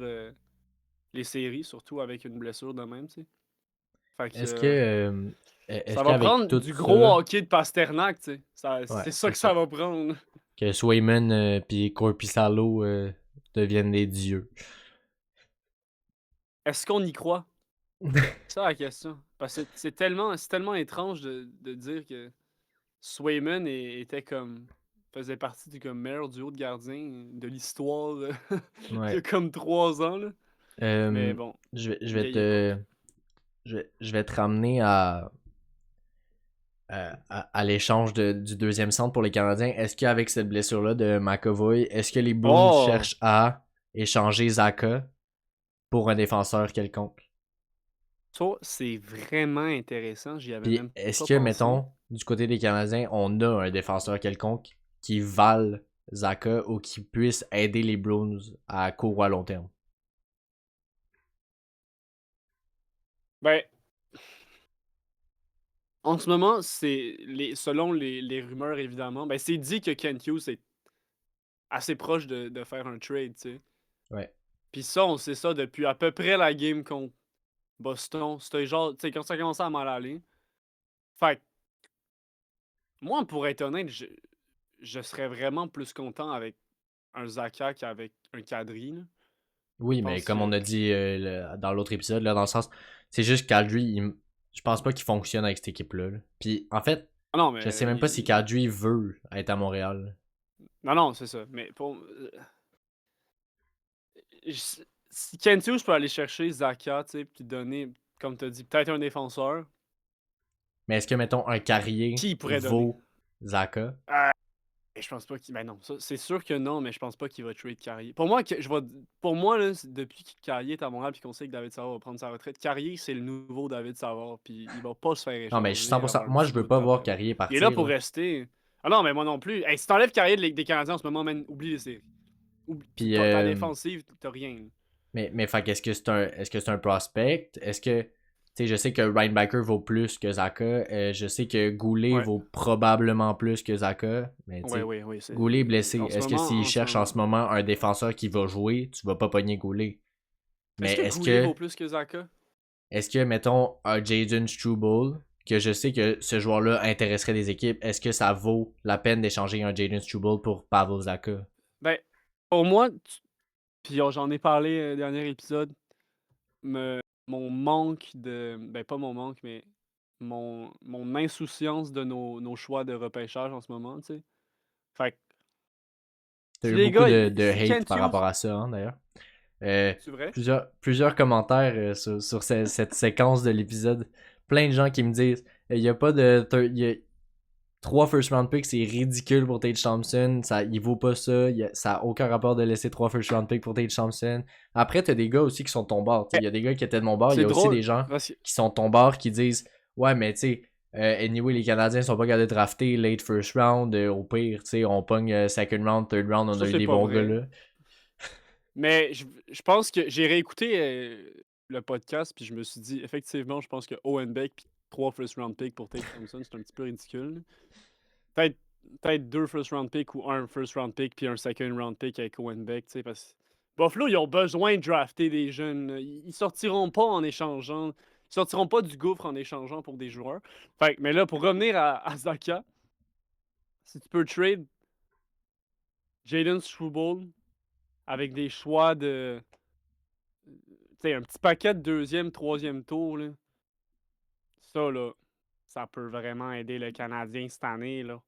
les séries, surtout avec une blessure de même, tu sais. Fait que Est-ce que. ça Est-ce va qu'avec prendre tout du gros ça. hockey de Pasternak, tu sais. Ouais, C'est ça c'est que ça. ça va prendre. Que Swayman puis Corpissalo deviennent des dieux. Est-ce qu'on y croit? C'est ça la question. Parce que c'est tellement étrange de dire que Swayman était comme faisait partie du comme meilleur duo de gardiens de l'histoire il y Ouais. a comme 3 ans, là. Mais Euh, bon, je vais vieillit pas. te. Je vais te ramener à l'échange du deuxième centre pour les Canadiens. Est-ce qu'avec cette blessure-là de McAvoy, est-ce que les Bruins Oh! cherchent à échanger Zaka pour un défenseur quelconque? Ça, c'est vraiment intéressant. J'y avais Puis même est-ce pas que, pensé. mettons, du côté des Canadiens, on a un défenseur quelconque qui vale Zaka ou qui puisse aider les Bruins à court ou à long terme? Ben, en ce moment, selon les rumeurs, évidemment, ben, c'est dit que Kent Hughes est assez proche de faire un trade, tu sais. Ouais. Puis ça, on sait ça depuis à peu près la game contre Boston. C'était genre, tu sais, quand ça commençait à mal aller. Fait que, moi, pour être honnête, je serais vraiment plus content avec un Zaka qu'avec un Kadri, là. Je Oui, mais pense comme on que. a dit dans l'autre épisode, là, dans le sens, c'est juste Kadri, je pense pas qu'il fonctionne avec cette équipe-là. Là. Puis en fait, Ah non, je sais mais. même pas si Kadri veut être à Montréal. Non, non, c'est ça. Mais pour. Si Kent Hughes peut aller chercher Zaka, tu sais, puis donner, comme tu as dit, peut-être un défenseur, Mais est-ce que, mettons, un carrier qui il pourrait donner? vaut Zaka? Et je pense pas qu'il ben non, ça, c'est sûr que non, mais je pense pas qu'il va trade Carrier. Pour moi, que je vais pour moi, là, depuis que Carrier est à Montréal puis qu'on sait que David Savard va prendre sa retraite, Carrier, c'est le nouveau David Savard, puis il va pas se faire Non, mais je suis échanger 100%. avant un Moi, petit je veux bout de pas temps voir pareil. Carrier Il est là partir, pour là. rester. Ah non, mais moi non plus. Hey, si t'enlèves Carrier des Canadiens en ce moment, man, oublie les séries. Puis, Ta défensive, t'as rien. Là. mais fait qu'est-ce que c'est un prospect? Est-ce que, tu sais, je sais que Reinbacker vaut plus que Zaka. Je sais que Goulet Ouais. vaut probablement plus que Zaka. Mais, tu Ouais, sais, ouais, ouais. C'est... Goulet est blessé. En ce Est-ce que s'il moment, cherche en ce moment un défenseur qui va jouer, tu vas pas pogner Goulet? Mais Est-ce que Goulet vaut plus que Zaka? est-ce que, mettons, un Jaden Struble, que je sais que ce joueur-là intéresserait des équipes, est-ce que ça vaut la peine d'échanger un Jaden Struble pour Pavel Zaka? Ben, pour moi, puis j'en ai parlé dernier épisode, mon manque de. Ben, pas mon manque, mais mon insouciance de nos choix de repêchage en ce moment, tu sais. Fait que, T'as si eu les beaucoup gars, de si hate Kent par Hughes, rapport à ça, hein, d'ailleurs. Euh, c'est vrai? plusieurs commentaires sur cette séquence de l'épisode. Plein de gens qui me disent il y a pas de. Il y a 3 first round picks, c'est ridicule pour Tage Thompson. Il vaut pas ça. Ça a aucun rapport de laisser 3 first round picks pour Tage Thompson. Après, t'as des gars aussi qui sont de ton bord. Il y a des gars qui étaient de mon bord. Il y C'est a aussi drôle, des gens parce que qui sont de ton bord qui disent ouais, mais tu sais. Anyway, les Canadiens sont pas capables de drafter late first round. Au pire, tu sais, on pogne second round, third round, on ça, a eu c'est des pas bons gars vrai. là. Mais je pense que j'ai réécouté le podcast, puis je me suis dit, effectivement, je pense que Owen Beck, puis 3 first round picks pour Tate Thompson, c'est un petit peu ridicule. Là. Peut-être peut-être 2 first round picks ou un first round pick, puis un second round pick avec Owen Beck, tu sais, parce que Buffalo, ils ont besoin de drafter des jeunes. Là. Ils sortiront pas en échangeant. Ils sortiront pas du gouffre en échangeant pour des joueurs. Fait, mais là, pour revenir à Zaka, si tu peux trade Jaden Struble avec des choix de. Tu sais, un petit paquet de deuxième, troisième tour, là. Ça, là, ça peut vraiment aider le Canadien cette année, là.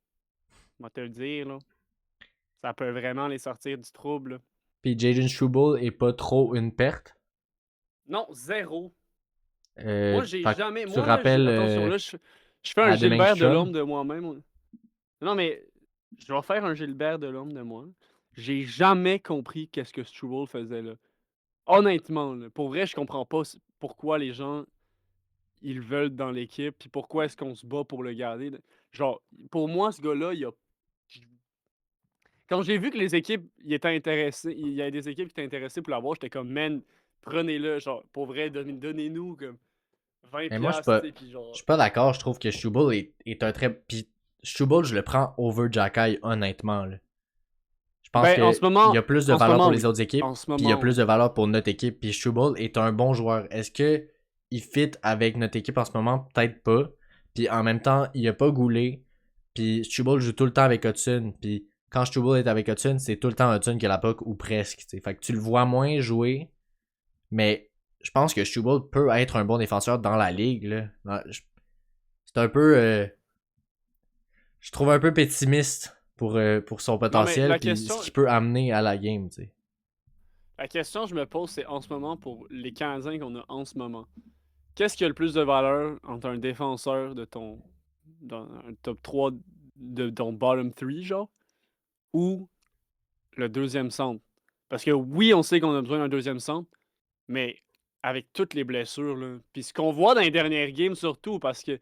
On va te le dire, là. Ça peut vraiment les sortir du trouble, là. Puis Jaden Struble est pas trop une perte. Non, zéro. Moi, j'ai Fait que jamais. tu Moi, là, rappelles attention, là, je fais un Adam Gilbert Engstrom. Delorme de moi-même. Non, mais je vais faire un Gilbert Delorme de moi. J'ai jamais compris qu'est-ce que Struble faisait là. Honnêtement, là, pour vrai, je comprends pas pourquoi les gens ils le veulent dans l'équipe, puis pourquoi est-ce qu'on se bat pour le garder. Genre, pour moi, ce gars-là, il a. Quand j'ai vu que les équipes y étaient intéressées, il y avait des équipes qui étaient intéressées pour l'avoir, j'étais comme, man, prenez-le, genre, pour vrai, donnez-nous comme 20$, Mais moi, tu sais, puis je genre. suis pas d'accord. Je trouve que Struble est un très. Puis Struble, je le prends over Jacky, honnêtement. Là. Je pense Ben, qu'il y a plus de valeur pour les oui. autres équipes, En ce puis il y a moment, plus oui. de valeur pour notre équipe. Puis Struble est un bon joueur. Est-ce que il fit avec notre équipe en ce moment? Peut-être pas. Puis en même temps, il a pas goulé. Puis Struble joue tout le temps avec Hudson. Puis quand Struble est avec Hudson, c'est tout le temps Hudson qui a la puck ou presque. T'sais. Fait que tu le vois moins jouer. Mais je pense que Struble peut être un bon défenseur dans la ligue. Là. C'est un peu. Je trouve un peu pessimiste pour son Non, mais potentiel puis ce qu'il peut amener à la game. T'sais. la question que je me pose, c'est en ce moment, pour les Canadiens qu'on a en ce moment, qu'est-ce qui a le plus de valeur entre un défenseur de ton. Dans un top 3 de ton bottom 3, genre, ou le deuxième centre? Parce que oui, on sait qu'on a besoin d'un deuxième centre, mais avec toutes les blessures, là. Puis ce qu'on voit dans les dernières games, surtout, parce que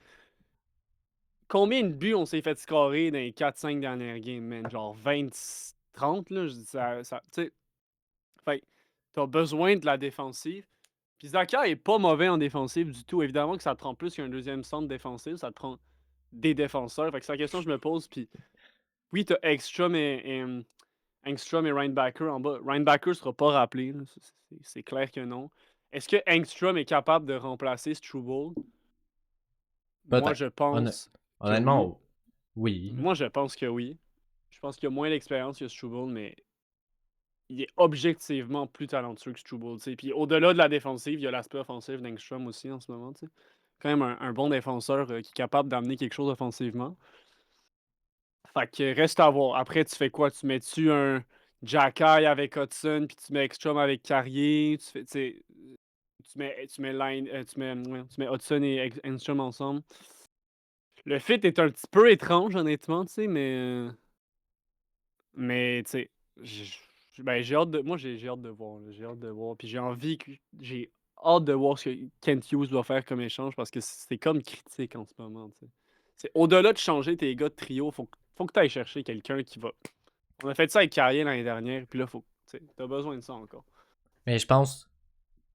combien de buts on s'est fait scorer dans les 4-5 dernières games, man? Genre 20, 30, là. Je dis tu sais, fait que t'as besoin de la défensive. Puis Zaka est pas mauvais en défensive du tout. Évidemment que ça te prend plus qu'un deuxième centre défensif, ça te prend des défenseurs. Fait que c'est la question que je me pose. Puis oui, t'as Engstrom et Reinbacker en bas. Reinbacker sera pas rappelé, là. C'est clair que non. Est-ce que Engstrom est capable de remplacer Struble? Moi, Peut-être. je pense que oui. Honnêtement, oui. Moi, je pense que oui. Je pense qu'il a moins d'expérience que Struble, mais il est objectivement plus talentueux que Struble. T'sais. Puis au-delà de la défensive, il y a l'aspect offensif d'Engstrom aussi en ce moment. T'sais. Quand même un bon défenseur qui est capable d'amener quelque chose offensivement. Fait que reste à voir. Après, tu fais quoi? Tu mets-tu un Jacky avec Hudson, puis tu mets Ekstrom avec Carrier? Tu fais, tu sais, tu mets Hudson et Ekstrom ensemble. Le fit est un petit peu étrange, honnêtement, tu sais, mais Mais tu sais, ben, j'ai hâte de moi, j'ai hâte de voir, là, j'ai hâte de voir. Puis j'ai hâte de voir ce que Kent Hughes va faire comme échange parce que c'est comme critique en ce moment, tu sais. C'est au-delà de changer tes gars de trio, faut que tu ailles chercher quelqu'un qui va. On a fait ça avec Carrier l'année dernière, puis là, tu sais, t'as besoin de ça encore. Mais je pense,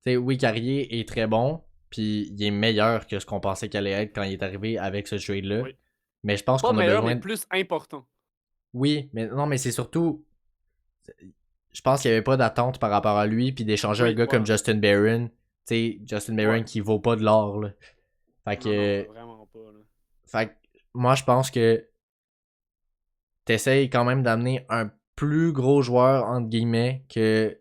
tu sais, oui, Carrier est très bon, puis il est meilleur que ce qu'on pensait qu'il allait être quand il est arrivé avec ce trade-là. Oui. Mais je pense Pas qu'on a meilleur, mais besoin. plus important. Oui, mais non, mais c'est surtout. Je pense qu'il n'y avait pas d'attente par rapport à lui, puis d'échanger un Oui, gars comme voilà. Justin Barron. Tu sais, Justin Ouais. Barron qui vaut pas de l'or, là. Fait Non, non, que. vraiment pas, là. Fait que moi, je pense que t'essayes quand même d'amener un plus gros joueur, entre guillemets, que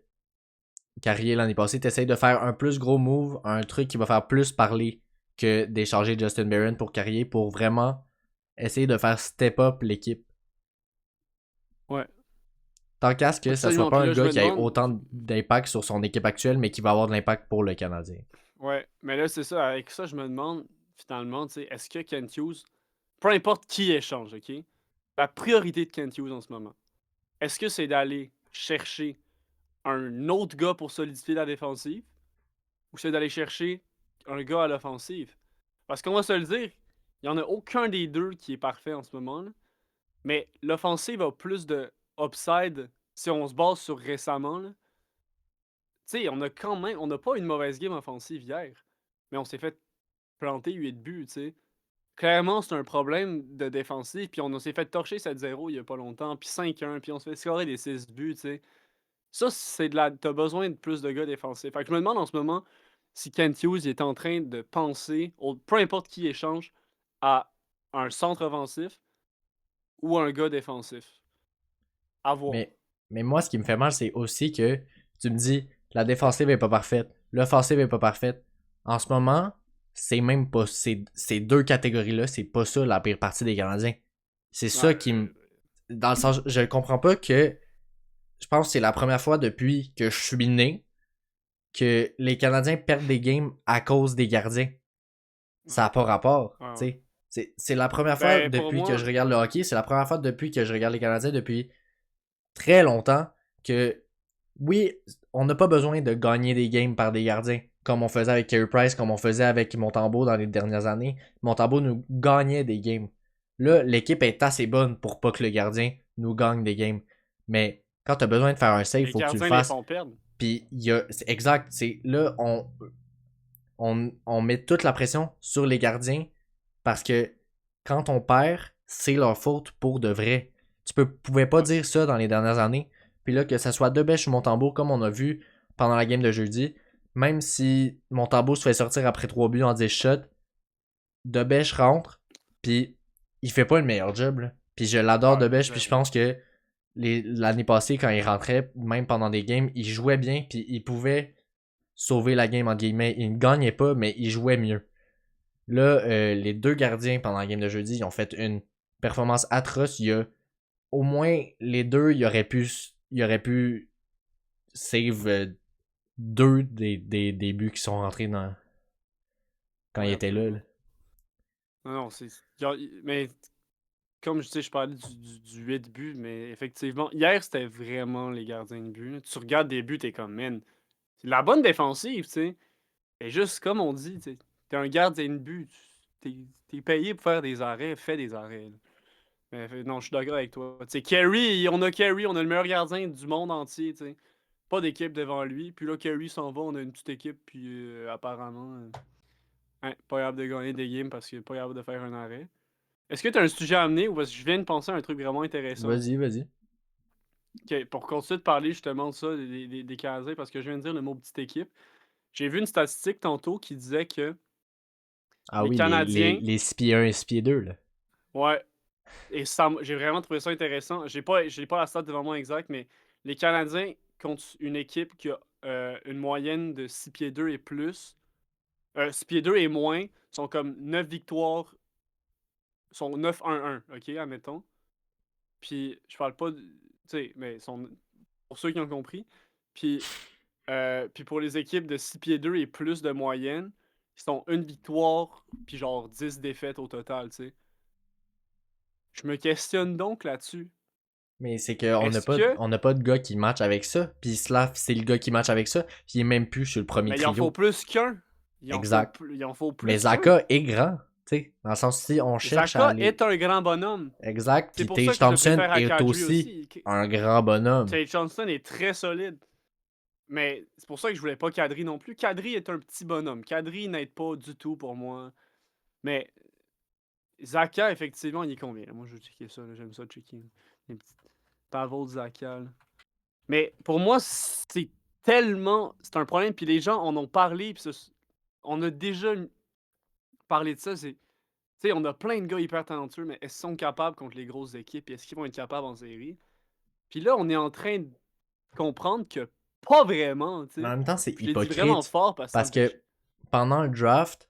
Carrier l'année passée. T'essayes de faire un plus gros move, un truc qui va faire plus parler que d'échanger Justin Barron pour Carrier pour vraiment essayer de faire step up l'équipe. Ouais. Tant qu'à ce que ça soit Absolument. pas Puis un là, je gars me qui ait demande. autant d'impact sur son équipe actuelle, mais qui va avoir de l'impact pour le Canadien. Ouais, mais là, c'est ça. Avec ça, je me demande, finalement, tu sais, est-ce que Kent Hughes, peu importe qui échange, OK? La priorité de Kent Hughes en ce moment, est-ce que c'est d'aller chercher un autre gars pour solidifier la défensive ou c'est d'aller chercher un gars à l'offensive? Parce qu'on va se le dire, il n'y en a aucun des deux qui est parfait en ce moment, là. Mais l'offensive a plus de upside si on se base sur récemment, là. Tu sais, on n'a pas une mauvaise game offensive hier, mais on s'est fait planter 8 buts, tu sais. Clairement, c'est un problème de défensive, puis on s'est fait torcher 7-0 il y a pas longtemps, puis 5-1, puis on se fait scorer des 6 buts, tu sais. Ça, c'est de la t'as besoin de plus de gars défensifs. Fait que je me demande en ce moment si Kent Hughes il est en train de penser, peu importe qui échange, à un centre offensif ou un gars défensif. À voir. Mais, mais moi, ce qui me fait mal, c'est aussi que tu me dis la défensive est pas parfaite, l'offensive est pas parfaite. En ce moment, c'est même pas ces deux catégories-là, c'est pas ça la pire partie des Canadiens. C'est Ouais, ça qui me. Dans le sens, je comprends pas que. Je pense que c'est la première fois depuis que je suis né que les Canadiens perdent des games à cause des gardiens. Ça ouais, n'a pas rapport, ouais, tu ouais. sais. C'est la première fois Ben, pour depuis que moi, je regarde ouais. le hockey, c'est la première fois depuis que je regarde les Canadiens depuis très longtemps que oui, on n'a pas besoin de gagner des games par des gardiens, comme on faisait avec Carey Price, comme on faisait avec Montembeault dans les dernières années. Montembeault nous gagnait des games. Là, l'équipe est assez bonne pour pas que le gardien nous gagne des games. Mais quand tu as besoin de faire un save, Les faut que tu le gardiens les fasses. font perdre. Puis c'est exact, c'est là on met toute la pression sur les gardiens parce que quand on perd, c'est leur faute pour de vrai. Pouvais pas Ouais. dire ça dans les dernières années. Puis là, que ça soit Debèche ou Montembeault, comme on a vu pendant la game de jeudi, même si Montembeault se fait sortir après 3 buts en 10 shots, Debèche rentre, puis il fait pas le meilleur job. Là. Puis je l'adore Ah, Debèche, puis je zéro. pense que l'année passée, quand il rentrait, même pendant des games, il jouait bien, puis il pouvait sauver la game, entre guillemets. Il ne gagnait pas, mais il jouait mieux. Là, les deux gardiens pendant la game de jeudi, ils ont fait une performance atroce. Il y a au moins les deux, il aurait pu save deux des buts qui sont rentrés quand il Oui, était là. absolument. Non, non, mais comme je sais, je parlais du 8 buts, mais effectivement, hier, c'était vraiment les gardiens de but, là. Tu regardes des buts, t'es comme, man, c'est de la bonne défensive, tu sais. Et juste comme on dit, tu sais, t'es un gardien de but, t'es payé pour faire des arrêts, fais des arrêts, là. Mais non, je suis d'accord avec toi. Tu sais, Carey, on a le meilleur gardien du monde entier, tu sais. Pas d'équipe devant lui. Puis là, Carey s'en va, on a une petite équipe, puis apparemment, hein, pas capable de gagner des games parce qu'il est pas capable de faire un arrêt. Est-ce que tu as un sujet à amener ou parce que je viens de penser à un truc vraiment intéressant? Vas-y, vas-y. Ok, pour continuer de parler justement de ça, des Canadiens, parce que je viens de dire le mot petite équipe. J'ai vu une statistique tantôt qui disait que Ah les oui, les, les, Canadiens, les 6 pieds 1 et 6 pieds 2, là. ouais, et ça, j'ai vraiment trouvé ça intéressant. J'ai pas la stat devant moi exact, mais les Canadiens contre une équipe qui a une moyenne de 6 pieds 2 et plus, 6 pieds 2 et moins, sont comme 9 victoires, sont 9-1-1, ok, admettons. Puis je parle pas, tu sais, mais sont, pour ceux qui ont compris. Puis pour les équipes de 6 pieds 2 et plus de moyenne, ils sont une victoire, puis genre 10 défaites au total, tu sais. Je me questionne donc là-dessus. Mais c'est qu'on n'a Est-ce pas, que on n'a pas de gars qui match avec ça. Puis Slav, c'est le gars qui match avec ça. Puis il est même plus sur le premier mais il en faut trio. plus qu'un. Exact. Il en faut Mais plus qu'un. Zaka est grand. Tu sais, dans le sens si on cherche à Zaka aller. est un grand bonhomme. Exact. C'est Puis pour ça Tage que je le Thompson préfère à est Kadri aussi aussi. un grand bonhomme. Tage Thompson est très solide. Mais c'est pour ça que je voulais pas Kadri non plus. Kadri est un petit bonhomme. Kadri n'aide pas du tout pour moi. Mais Zaka, effectivement, il est combien? Moi, je vais checker ça. J'aime ça checker. Les petits pavots de Zaka. Là. Mais pour moi, c'est tellement. C'est un problème. Puis les gens en ont parlé. Puis on a déjà parlé de ça. Tu sais, on a plein de gars hyper talentueux, mais est-ce qu'ils sont capables contre les grosses équipes? Est-ce qu'ils vont être capables en série? Puis là, on est en train de comprendre que pas vraiment, tu Mais en sais. même temps, c'est Je l'ai dit vraiment hypocrite. fort parce que ça Parce me fait que pendant le draft,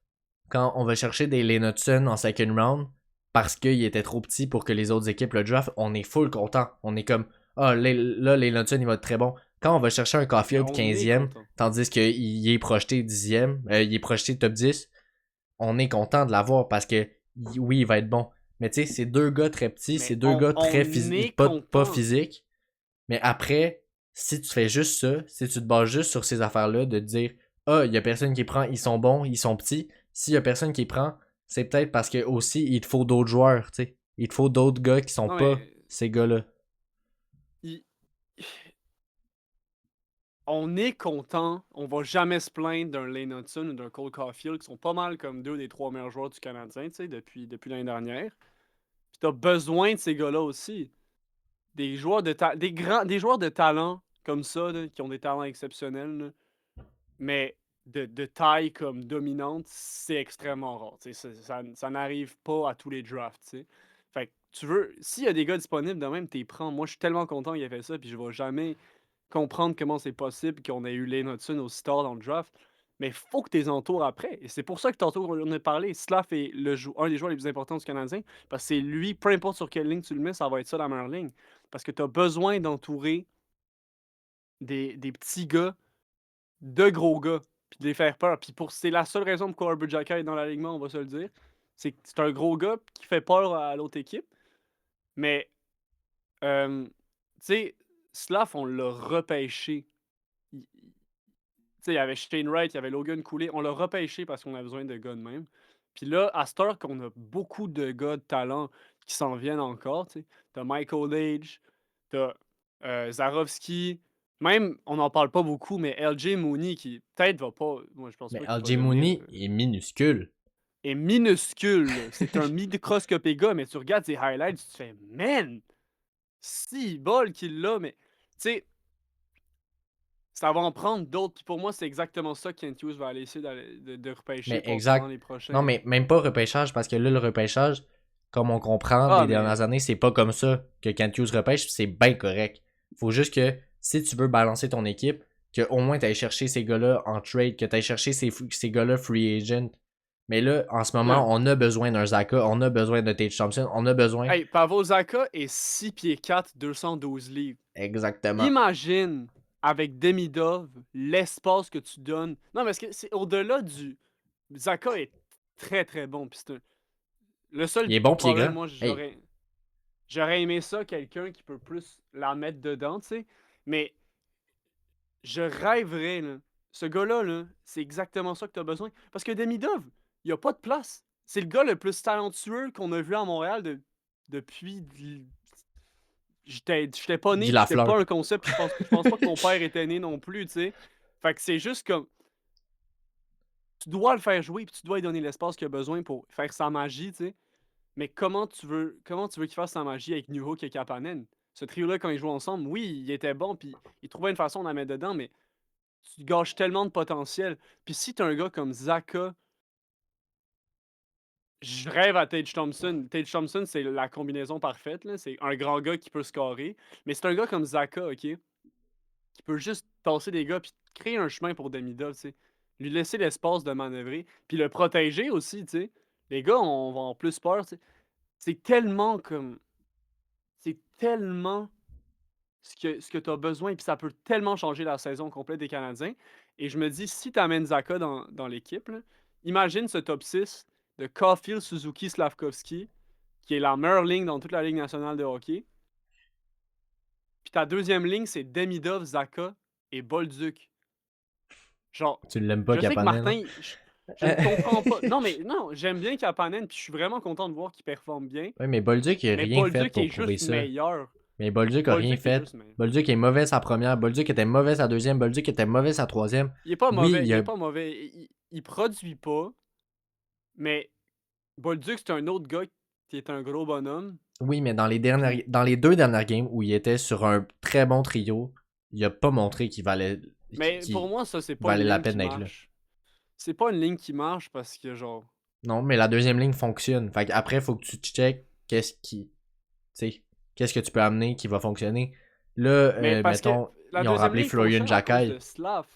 quand on va chercher des Lane Hudson en second round, parce qu'il était trop petit pour que les autres équipes le draft, on est full content. On est comme, ah, là, Lane Hudson, il va être très bon. Quand on va chercher un mais Caulfield on est 15e, content. tandis qu'il est projeté 10e, il est projeté top 10, on est content de l'avoir parce que, oui, il va être bon. Mais tu sais, c'est deux gars très petits, c'est Mais deux gars très on est pas content. physiques. Mais après, si tu fais juste ça, si tu te bases juste sur ces affaires-là, de te dire, ah, il y a personne qui prend, ils sont bons, ils sont petits. S'il y a personne qui prend, c'est peut-être parce que aussi, il te faut d'autres joueurs, tu sais. Il te faut d'autres gars qui sont Non, pas mais ces gars-là. il- on est content. On va jamais se plaindre d'un Lane Hudson ou d'un Cole Caulfield qui sont pas mal comme deux des trois meilleurs joueurs du Canadien, tu sais, depuis l'année dernière. Puis t'as besoin de ces gars-là aussi. Des joueurs des joueurs de talent comme ça, là, qui ont des talents exceptionnels, là, mais de taille comme dominante, c'est extrêmement rare. Ça n'arrive pas à tous les drafts. T'sais. Fait que tu veux, s'il y a des gars disponibles de même, t'es prends. Moi, je suis tellement content qu'il ait fait ça, puis je vais jamais comprendre comment c'est possible qu'on ait eu Lane Hudson aussi tard dans le draft. Mais faut que tu les entoures après. Et c'est pour ça que tantôt on en a parlé. Slav est un des joueurs les plus importants du Canadien. Parce que c'est lui, peu importe sur quelle ligne tu le mets, ça va être ça la meilleure ligne. Parce que tu as besoin d'entourer des petits gars de gros gars, puis de les faire peur. Puis c'est la seule raison pourquoi Herbert Jacka est dans l'alignement, on va se le dire. C'est que c'est un gros gars qui fait peur à l'autre équipe. Mais, tu sais, Slav, on l'a repêché. Tu sais, il y avait Shane Wright, il y avait Logan Cooley. On l'a repêché parce qu'on a besoin de gars de même. Puis là, à cette heure qu'on a beaucoup de gars de talent qui s'en viennent encore, tu sais. T'as Michael Age, t'as Zarovski. Même, on n'en parle pas beaucoup, mais LJ Mooney, qui peut-être va pas. Moi, je pense Mais pas qu'il va LJ devenir. Mooney est minuscule. Est minuscule. Là. C'est un microscopé gars, mais tu regardes ses highlights, tu te fais, man, si bol qu'il l'a, mais tu sais, ça va en prendre d'autres. Puis pour moi, c'est exactement ça que Kent Hughes va aller essayer de repêcher Mais pendant exact. les Non, prochains. mais même pas repêchage, parce que là, le repêchage, comme on comprend Ah, des dernières mais. années, c'est pas comme ça que Kent Hughes repêche, c'est bien correct. Faut juste que si tu veux balancer ton équipe, que au moins t'ailles chercher ces gars-là en trade, que t'ailles chercher ces gars-là free agent. Mais là, en ce moment, Ouais. on a besoin d'un Zaka, on a besoin de Tage Thompson, on a besoin. Hey, Pavel Zaka est 6 pieds 4, 212 livres. Exactement. Imagine, avec Demidov, l'espace que tu donnes. Non, mais c'est au-delà du. Zaka est très très bon. Puis le seul Il est bon pied problème, grand. moi, Hey. j'aurais aimé ça, quelqu'un qui peut plus la mettre dedans, tu sais. Mais je rêverais, là. Ce gars-là, là, c'est exactement ça que tu as besoin. Parce que Demidov, il a pas de place. C'est le gars le plus talentueux qu'on a vu à Montréal depuis. J'étais pas né, Guy puis c'était Lafleur. pas un concept, puis je pense pas que mon père était né non plus, tu sais. Fait que c'est juste comme. Tu dois le faire jouer, puis tu dois lui donner l'espace qu'il a besoin pour faire sa magie, tu sais. Mais comment tu veux qu'il fasse sa magie avec Newhook et Kapanen? Ce trio-là, quand ils jouent ensemble, oui, il était bon, puis il trouvait une façon de la mettre dedans, mais tu gâches tellement de potentiel. Puis si t'as un gars comme Zaka, je rêve à Tage Thompson. Tage Thompson, c'est la combinaison parfaite, là. C'est un grand gars qui peut scorer. Mais c'est un gars comme Zaka, OK? Qui peut juste tasser des gars puis créer un chemin pour Demidov, tu sais. Lui laisser l'espace de manœuvrer, puis le protéger aussi, tu sais. Les gars, on va en plus peur, tu sais. C'est tellement comme. C'est tellement ce que tu as besoin, puis ça peut tellement changer la saison complète des Canadiens. Et je me dis, si tu amènes Zaka dans l'équipe, là, imagine ce top 6 de Caulfield, Suzuki, Slavkovski, qui est la meilleure ligne dans toute la Ligue nationale de hockey. Puis ta deuxième ligne, c'est Demidov, Zaka et Bolduc. Genre, Tu l'aimes pas, je sais que Kapanen, Martin, je ne comprends pas. Non, mais non, j'aime bien Kapanen, puis je suis vraiment content de voir qu'il performe bien. Ouais, mais Bolduc, il a Mais rien fait Bolduc pour est prouver juste ça. meilleur. Mais Bolduc a rien Bolduc est fait. juste meilleur. Bolduc est mauvais sa première. Bolduc était mauvais sa deuxième. Bolduc était mauvais sa troisième. Il est pas Oui, mauvais, il il a... est pas mauvais. Il produit pas, mais Bolduc, c'est un autre gars qui est un gros bonhomme. Oui, mais Puis, dans les deux dernières games où il était sur un très bon trio, il a pas montré qu'il valait, mais pour qu'il moi, ça, c'est pas une valait la ligne qui peine d'être là. marche. C'est pas une ligne qui marche parce que, genre. Non, mais la deuxième ligne fonctionne. Fait après, faut que tu checkes tu sais, qu'est-ce que tu peux amener qui va fonctionner. Là, Mais parce que mettons, la ils ont deuxième rappelé ligne Florian fonctionne à cause Jackai. de Slav.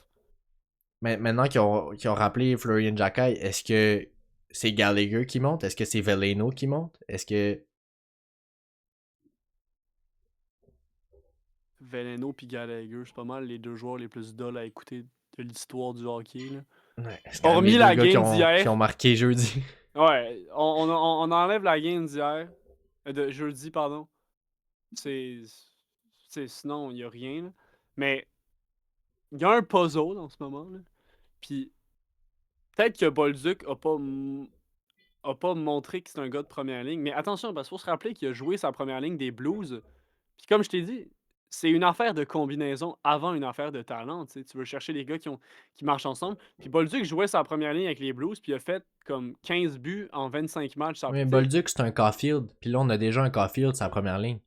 Mais maintenant qu'ils ont rappelé Florian Jackai, est-ce que c'est Gallagher qui monte? Est-ce que c'est Veleno qui monte? Est-ce que. Veleno puis Gallagher, c'est pas mal les deux joueurs les plus dulls à écouter de l'histoire du hockey. Là. Ouais, c'est quand même les Hormis deux la gars game qui ont d'hier. marqué jeudi. Ouais, on enlève la game d'hier. De jeudi, pardon. C'est. Sinon, il y a rien. Là. Mais il y a un puzzle en ce moment. Là. Puis peut-être que Bolduc a pas montré que c'est un gars de première ligne. Mais attention, parce qu'il faut se rappeler qu'il a joué sa première ligne des Blues. Puis comme je t'ai dit, c'est une affaire de combinaison avant une affaire de talent. Tu sais. Tu veux chercher des gars qui marchent ensemble. Puis Bolduc jouait sa première ligne avec les Blues, puis il a fait comme 15 buts en 25 matchs. Mais Tu sais. Bolduc, c'est un Caulfield. Puis là, on a déjà un Caulfield, sa première ligne.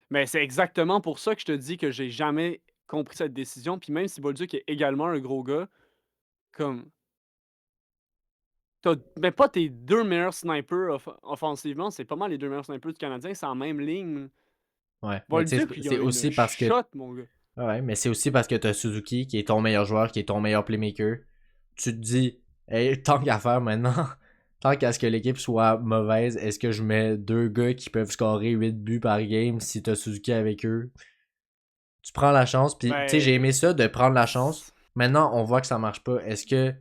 Mais c'est exactement pour ça que je te dis que j'ai jamais compris cette décision. Puis même si Bolduc est également un gros gars, comme mais pas tes deux meilleurs snipers offensivement, c'est pas mal les deux meilleurs snipers du Canadien, c'est en même ligne. Ouais, mais tu sais, Bolduc, il a c'est une aussi parce que. shot, mon gars. Ouais, mais c'est aussi parce que t'as Suzuki qui est ton meilleur joueur, qui est ton meilleur playmaker. Tu te dis, hey, tant qu'à faire maintenant, tant qu'à ce que l'équipe soit mauvaise, est-ce que je mets deux gars qui peuvent scorer 8 buts par game si t'as Suzuki avec eux? Tu prends la chance, puis tu sais, j'ai Ben, aimé ça de prendre la chance. Maintenant, on voit que ça marche pas. Est-ce que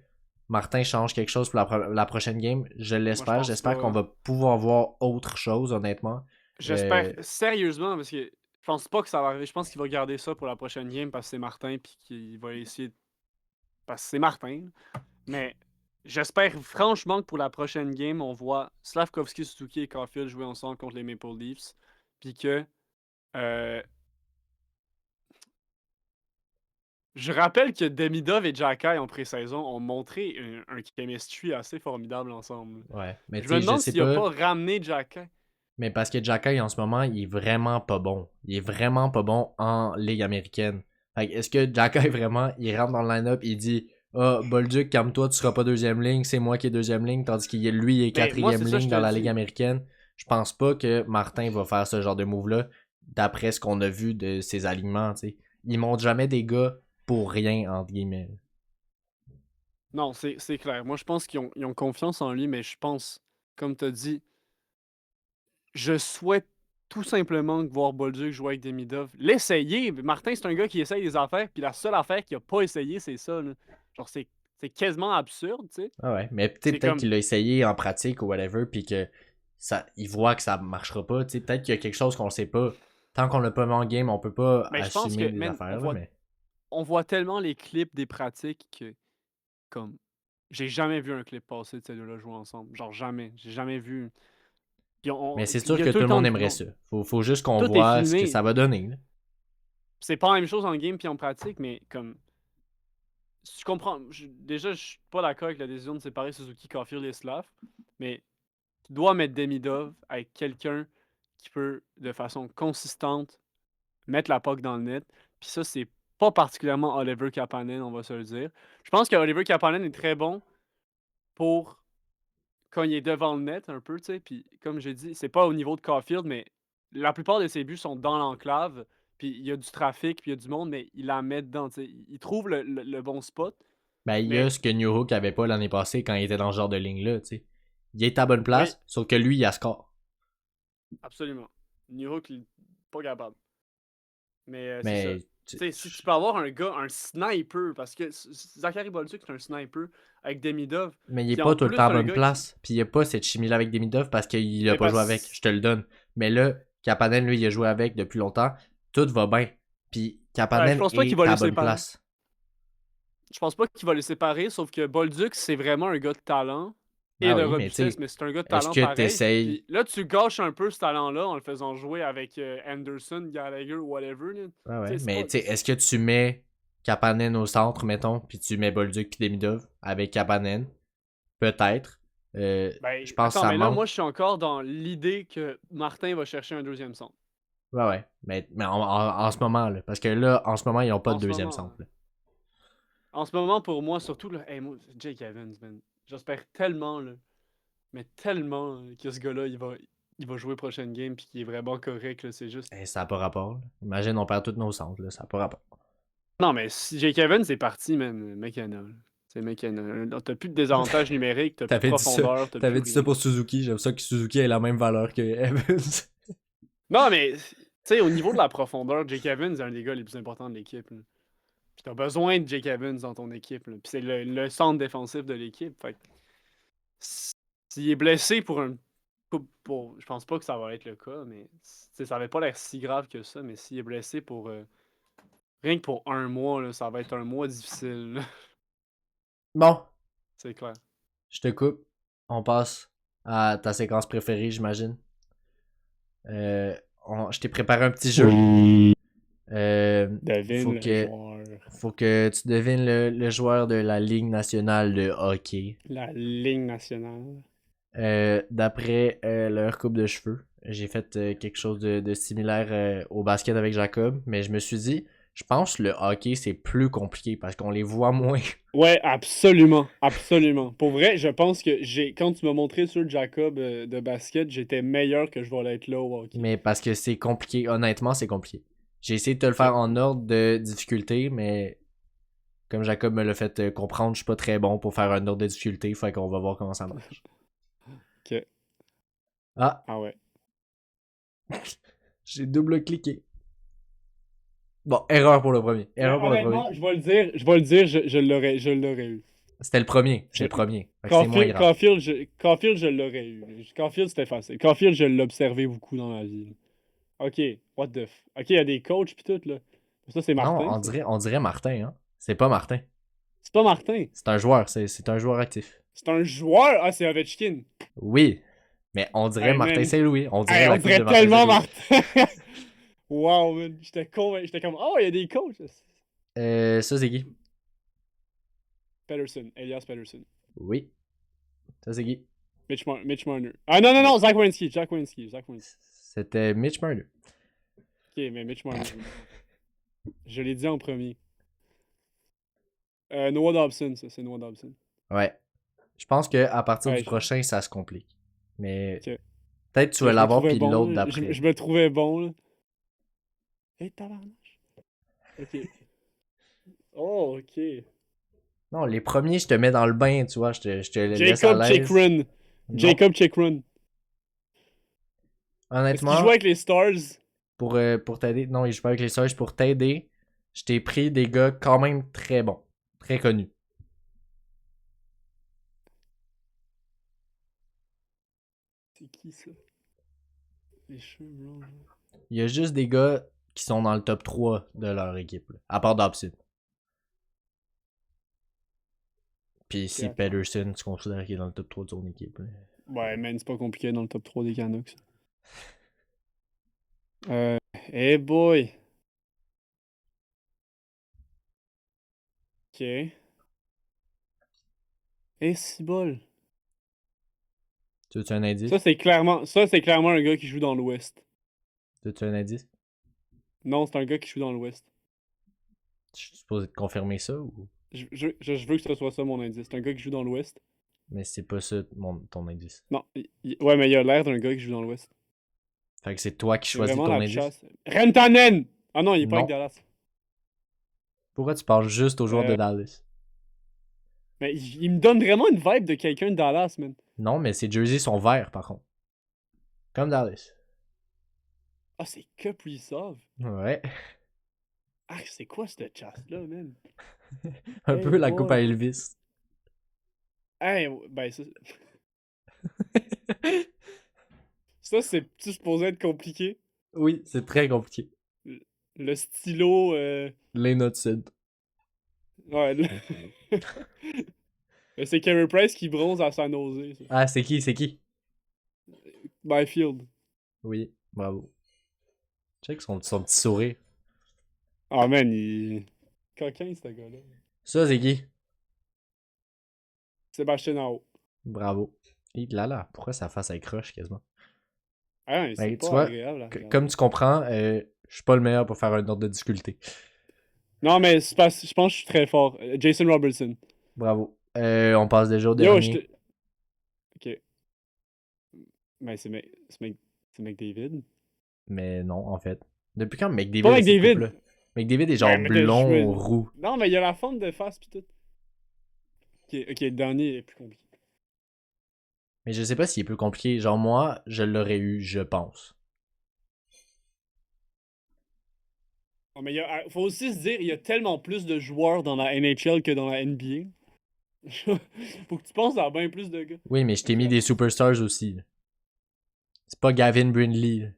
Martin change quelque chose pour la prochaine game? Je moi, je l'espère. pense J'espère qu'on pas. va pouvoir voir autre chose, honnêtement. J'espère Euh, sérieusement, parce que je pense pas que ça va arriver. Je pense qu'il va garder ça pour la prochaine game parce que c'est Martin, puis qu'il va essayer. Parce que c'est Martin. Mais j'espère franchement que pour la prochaine game, on voit Slavkovski, Suzuki et Caulfield jouer ensemble contre les Maple Leafs. Puis que. euh, je rappelle que Demidov et Jacky en pré-saison ont montré un chemistry assez formidable ensemble. ouais, mais tu Je me sais, je demande sais s'il a pas. pas ramené Jacky. Mais parce que Jacky, en ce moment, il est vraiment pas bon. Il est vraiment pas bon en Ligue américaine. Fait que est-ce que Jacky, vraiment, il rentre dans le line-up, il dit Ah, Bolduc, calme-toi, tu seras pas deuxième ligne, c'est moi qui est deuxième ligne, tandis qu'il lui, il est Mais moi, quatrième c'est ça que ligne je dans te la Ligue dis. américaine. Je pense pas que Martin va faire ce genre de move-là, d'après ce qu'on a vu de ses alignements, tu sais. Il montre jamais des gars pour rien, entre guillemets. Non, c'est clair. Moi, je pense ils ont confiance en lui, mais je pense, comme tu as dit, je souhaite tout simplement voir Bolduc jouer avec Demidov. L'essayer. Martin, c'est un gars qui essaye des affaires, puis la seule affaire qu'il a pas essayé, c'est ça. Là. Genre, c'est quasiment absurde, tu sais. Ah ouais, mais C'est peut-être comme. qu'il l'a essayé en pratique ou whatever, puis que il voit que ça marchera pas. Peut-être qu'il y a quelque chose qu'on sait pas. Tant qu'on l'a pas mis en game, on peut pas Mais je pense assumer que, des man, affaires, là, mais. on voit tellement les clips des pratiques que, comme, j'ai jamais vu un clip passer de ces deux-là jouer ensemble. Genre, jamais. J'ai jamais vu. Puis Mais c'est il sûr y a que tout tout le le temps monde de. aimerait ça. Faut juste qu'on Tout est voit ce que filmé. ça va donner. Là. C'est pas la même chose en game puis en pratique, mais comme. Si tu comprends. Déjà, je suis pas d'accord avec la décision de séparer Suzuki, Caulfield et Slav, mais tu dois mettre Demidov avec quelqu'un qui peut, de façon consistante, mettre la puck dans le net. Puis ça, c'est pas particulièrement Oliver Kapanen, on va se le dire. Je pense que Oliver Kapanen est très bon pour quand il est devant le net, un peu, tu sais. Puis comme j'ai dit, c'est pas au niveau de Caulfield, mais la plupart de ses buts sont dans l'enclave. Puis il y a du trafic, puis il y a du monde, mais il la met dedans, tu sais. Il trouve le bon spot. Ben, il y a Mais ce que New Hook avait pas l'année passée quand il était dans ce genre de ligne-là. T'sais. Il est à bonne oui, place, sauf que lui, il a score. absolument. New Hook, il est pas capable. Mais c'est ça. Mais Tu sais, si tu peux avoir un gars, un sniper, parce que Zachary Bolduc, c'est un sniper avec Demidov. Mais il est Puis pas en tout le plus, temps à un bonne gars qui. place. Puis il y a pas cette chimie-là avec Demidov parce qu'il a Mais pas joué avec. Je te le donne. Mais là, Kapanen, lui, il a joué avec depuis longtemps. tout va bien. Puis je Kapanen pense pas qu'il est va à les la bonne séparer. place. Je pense pas qu'il va les séparer, sauf que Bolduc, c'est vraiment un gars de talent et Ah de oui, mais tu robustesse, sais, mais c'est un gars de est-ce talent que pareil. t'essayes. Puis là, tu gâches un peu ce talent-là en le faisant jouer avec Anderson, Gallagher, whatever. Là. Ouais, ouais. Tu sais, c'est Mais pas. tu sais, est-ce que tu mets Kapanen au centre, mettons, puis tu mets Bolduc puis Demidov avec Kapanen? Peut-être. Ben, Je pense que attends, ça mais là, moi, manque. je suis encore dans l'idée que Martin va chercher un deuxième centre. Ouais, ouais. Mais en ce moment, là. Parce que là, en ce moment, ils n'ont pas En de ce deuxième moment. centre. Là. En ce moment, pour moi, surtout, là, hey, moi, Jake Evans, man. J'espère tellement, là, mais tellement que ce gars-là, il va jouer prochaine game puis qu'il est vraiment correct. Là, c'est juste. Ça n'a pas rapport. Là. Imagine, on perd tous nos centres. Là. Ça n'a pas rapport. Non, mais si Jake Evans c'est parti, man, McKenna. C'est McKenna. T'as plus de désavantage numérique, t'as plus de T'avais dit ça. profondeur, t'as plus T'avais dit ça rien. pour Suzuki. J'aime ça que Suzuki ait la même valeur que Evans. Non, mais, tu sais, au niveau de la profondeur, Jake Evans est un des gars les plus importants de l'équipe. Là. Puis t'as besoin de Jake Evans dans ton équipe. Là. Puis c'est le centre défensif de l'équipe. Fait que s'il est blessé pour un. Je pense pas que ça va être le cas, mais ça avait pas l'air si grave que ça. Mais s'il est blessé pour. Rien que pour un mois, là, ça va être un mois difficile. Là. Bon, C'est clair. je te coupe. On passe à ta séquence préférée, j'imagine. Je t'ai préparé un petit jeu. Oui. Faut Devine le que, joueur. faut que tu devines le joueur de la Ligue nationale de hockey. La ligne nationale. D'après leur coupe de cheveux. J'ai fait quelque chose de similaire au basket avec Jacob, mais je me suis dit, je pense que le hockey c'est plus compliqué parce qu'on les voit moins. Ouais, absolument. Absolument. Pour vrai, je pense que quand tu m'as montré sur Jacob de basket, j'étais meilleur que je vais l'être là au hockey. Mais parce que c'est compliqué, honnêtement, c'est compliqué. J'ai essayé de te le Ok. faire en ordre de difficulté, mais comme Jacob me l'a fait comprendre, je suis pas très bon pour faire un ordre de difficulté, fait qu'on va voir comment ça marche. Ok. Ah, Ah ouais. j'ai double-cliqué. Bon, erreur pour le premier. Mais Erreur pour le premier. honnêtement, je vais le dire, je l'aurais eu. C'était le premier. C'est Je- le premier. Fait que c'est moins Caulfield, grave. Caulfield, je l'aurais eu. Caulfield, c'était facile. Caulfield, je l'ai observé beaucoup dans ma vie. Là. Ok, what the f... Ok, il y a des coachs pis tout, là. Ça, c'est Non, Martin, ça. on dirait Martin, hein. C'est pas Martin. C'est pas Martin. C'est un joueur, c'est un joueur actif. C'est un joueur. Ah, c'est Ovechkin. Oui, mais on dirait Hey, Martin man. Saint-Louis. On dirait Hey, on la coupe de dirait Martin tellement Saint-Louis. Martin. Wow, man. J'étais convaincu. J'étais comme, oh, il y a des coachs. Ça c'est qui? Pedersen. Elias Pedersen. Oui. Ça c'est qui? Mitch Marner. Ah, non, non, non. Zach Werenski. Zach Werenski. C'était Mitch Marner. Ok, mais Mitch Marner. Je l'ai dit en premier. Noah Dobson, ça. C'est Noah Dobson. Ouais. Je pense que à partir du Ouais, prochain, ça se complique. Mais ok. peut-être tu vas Je me l'avoir trouvais puis bon. l'autre Là. Je, d'après. je me trouvais bon, là. Hey, tabarnouche. Ok. Oh, ok. Non, les premiers, je te mets dans le bain, tu vois. Je te laisse à Jacob l'aise. Chikrin. Non. Jacob Chikrin. Est-ce qu'il joue Honnêtement, avec les Stars? pour t'aider, non, il joue pas avec les Surges. Pour t'aider, je t'ai pris des gars quand même très bons. Très connus. C'est qui ça? Les cheveux blancs. Il y a juste des gars qui sont dans le top 3 de leur équipe. Là, à part Dobson. Puis si Attends. Pedersen, tu considères qu'il est dans le top 3 de son équipe. Là. Ouais, man, c'est pas compliqué dans le top 3 des Canucks. Hey boy. Ok. Hey, c'est bol. Tu veux-tu un indice? Ça, c'est clairement un gars qui joue dans l'Ouest. Tu veux-tu un indice? Non, c'est un gars qui joue dans l'Ouest. Je suis supposé te confirmer ça ou. Je veux que ce soit ça mon indice. C'est un gars qui joue dans l'Ouest. Mais c'est pas ça ton indice. Non, ouais, mais il a l'air d'un gars qui joue dans l'Ouest. Fait que c'est toi qui C'est choisis vraiment ton la indice? chasse. Rantanen! Ah non, il est pas avec Non. Dallas. Pourquoi tu parles juste aux joueurs de Euh, Dallas? mais il me donne vraiment une vibe de quelqu'un de Dallas, man. Non, mais ses jerseys sont verts par contre. Comme Dallas. Ah, c'est Kaprizov. Ouais. Ah, c'est quoi cette chasse-là, man? Un Hey peu la coupe à boy. Elvis. Hey, ben ça. Ça, c'est supposé être compliqué. Oui, c'est très compliqué. le stylo. Les Nutsides. Ouais. C'est Carey Price qui bronze à San Jose, ça. Ah, c'est qui? Byfield. Oui, bravo. Check son petit sourire. Ah, man, il. Coquin, ce gars-là. Ça, c'est qui? Sébastien Aho. Bravo. Et là, pourquoi sa face elle croche quasiment? Ah, mais c'est Ben, tu pas vois, agréable à regarder. comme tu comprends, je suis pas le meilleur pour faire un ordre de difficulté. Non, mais c'est parce je pense que je suis très fort. Jason Robertson. Bravo. On passe déjà au Yo, je dernier. te. Ok. Mais c'est McDavid. Mais non, en fait. Depuis quand McDavid Pas a cette McDavid! coupe-là? McDavid est genre Ben, mais je blond ou me. roux. Non, mais il y a la forme de face pis tout. Ok, le dernier est plus compliqué. Mais je sais pas s'il est plus compliqué. Genre moi, je l'aurais eu, je pense. Non, mais faut aussi se dire, il y a tellement plus de joueurs dans la NHL que dans la NBA. Faut que tu penses à bien plus de gars. Oui, mais je t'ai mis des superstars aussi. C'est pas Gavin Brindley. Là.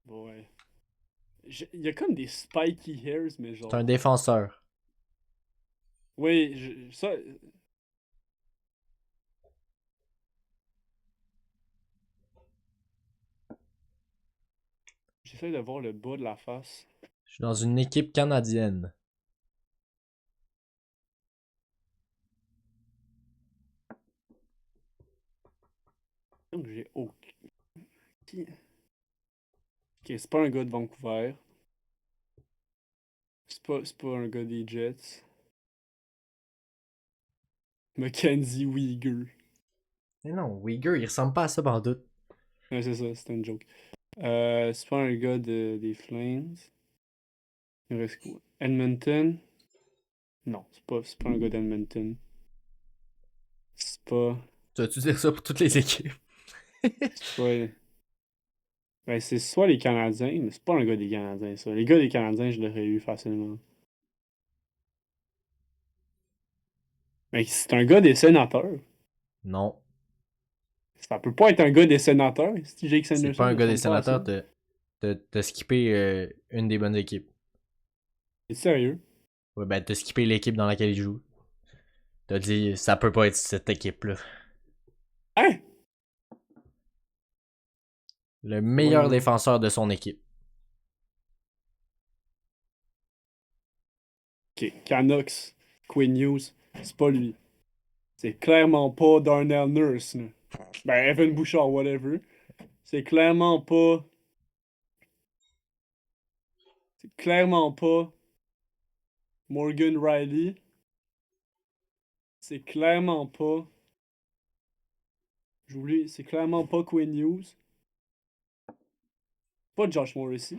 Ouais. Il y a comme des spiky hairs, mais C'est un genre. défenseur. Oui, ça. J'essaie de voir le bas de la face. Je suis dans une équipe canadienne. Donc j'ai aucun. Ok, c'est pas un gars de Vancouver. C'est pas un gars des Jets. Mackenzie Weegar. Mais non, Uyghur, il ressemble pas à ça par doute. Ouais, c'est ça, c'était une joke. C'est pas un gars des Flames. Il reste quoi? Edmonton? Non, c'est pas un gars d'Edmonton. C'est pas. Tu vas-tu dire ça pour toutes les équipes? C'est pas. Ben, c'est soit les Canadiens, mais c'est pas un gars des Canadiens, ça. Les gars des Canadiens, je l'aurais eu facilement. Mais c'est un gars des Sénateurs. Non. Ça peut pas être un gars des Sénateurs. Si Jake C'est Sanderson pas un ne gars des ressemble pas à ça. sénateurs, t'as skippé une des bonnes équipes. C'est sérieux? Ouais, ben t'as skippé l'équipe dans laquelle il joue. T'as dit, ça peut pas être cette équipe-là. Hein? Le meilleur Voyons donc. défenseur de son équipe. Ok, Canucks, Quinn Hughes, c'est pas lui. C'est clairement pas Darnell Nurse, là. Ben, Evan Bouchard, whatever. C'est clairement pas. C'est clairement pas Morgan Riley. C'est clairement pas. J'oublie, c'est clairement pas Quinn Hughes. Pas Josh Morrissey.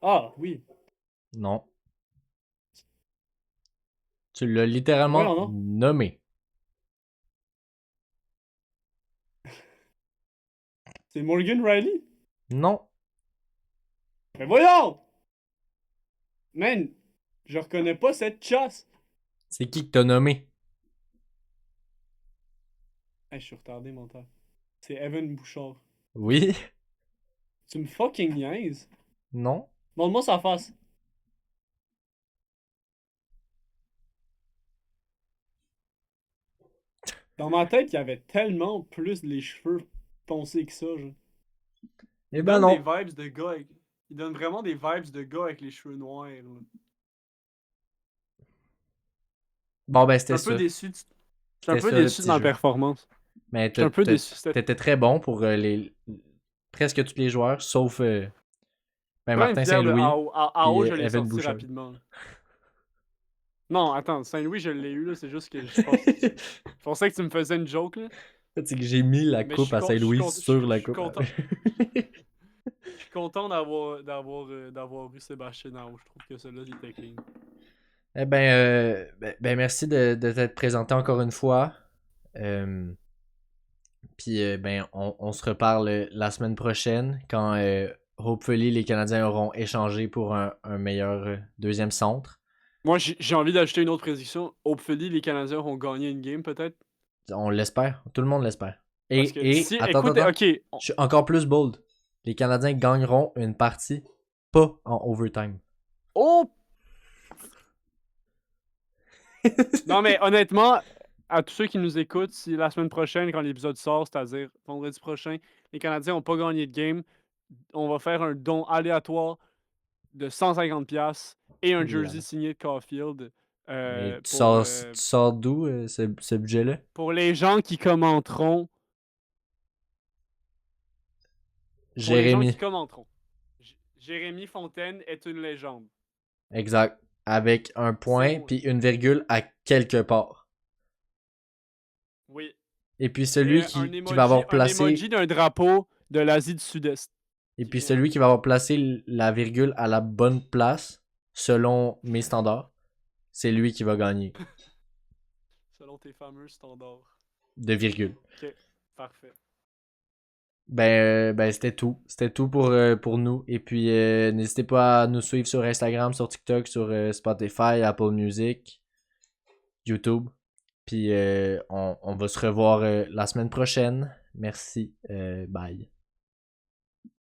Ah, oui. Non. Tu l'as Ben voyons littéralement non. nommé. C'est Morgan Riley? Non. Ben voyons! Man, je reconnais pas cette chasse. C'est qui que t'as nommé? Hey, je suis retardé, mon temps. C'est Evan Bouchard. Oui. Tu me fucking niaises? Non. Montre-moi sa face. Dans ma tête, il y avait tellement plus les cheveux foncés que ça, genre. Eh ben non. Vibes de gars avec... Il donne vraiment des vibes de gars avec les cheveux noirs, là. Bon ben Je suis c'était un peu ça. déçu. Je suis un C'était peu ça le déçu de petit ma jeu. performance. Mais Je suis un peu déçu. t'étais très bon pour presque tous les joueurs, sauf ben, Plein une Martin fière de Saint-Louis AO, et je l'ai Evan sorti Bouchard. rapidement. Non, attends, Saint-Louis, je l'ai eu, là. C'est juste que je pensais que tu me faisais une joke, là. C'est que j'ai mis la Mais je coupe suis à Saint-Louis sur la je suis coupe. content. Je suis content d'avoir eu Sébastien Aho. Je trouve que celui-là, il était clean. Eh ben, ben, merci de t'être présenté encore une fois. Puis ben, on se reparle la semaine prochaine quand hopefully les Canadiens auront échangé pour un meilleur deuxième centre. Moi, j'ai envie d'ajouter une autre prédiction. Hopefully, les Canadiens auront gagné une game, peut-être. On l'espère, tout le monde l'espère. Parce que si, Attends, écoute, ok, je suis encore plus bold. Les Canadiens gagneront une partie pas en overtime. oh! Non, mais honnêtement, à tous ceux qui nous écoutent, si la semaine prochaine, quand l'épisode sort, c'est-à-dire vendredi prochain, les Canadiens n'ont pas gagné de game, on va faire un don aléatoire de 150$ et un Et là, jersey signé de Caulfield et pour, tu sors d'où ce budget-là? pour les gens qui commenteront. Pour les gens qui Jérémy. commenteront. Jérémy Fontaine est une légende. Exact. Avec un C'est point moi. puis une virgule à quelque part. Oui. Et puis Et celui un qui va emoji, avoir un placé. emoji d'un drapeau de l'Asie du Sud-Est. Et Qui puis vient celui qui va avoir placé la virgule à la bonne place, selon mes standards, c'est lui qui va gagner. selon tes fameux standards. De virgule. Ok, parfait. Ben c'était tout. C'était tout pour nous. Et puis, n'hésitez pas à nous suivre sur Instagram, sur TikTok, sur Spotify, Apple Music, YouTube. Puis, on va se revoir la semaine prochaine. Merci. Bye.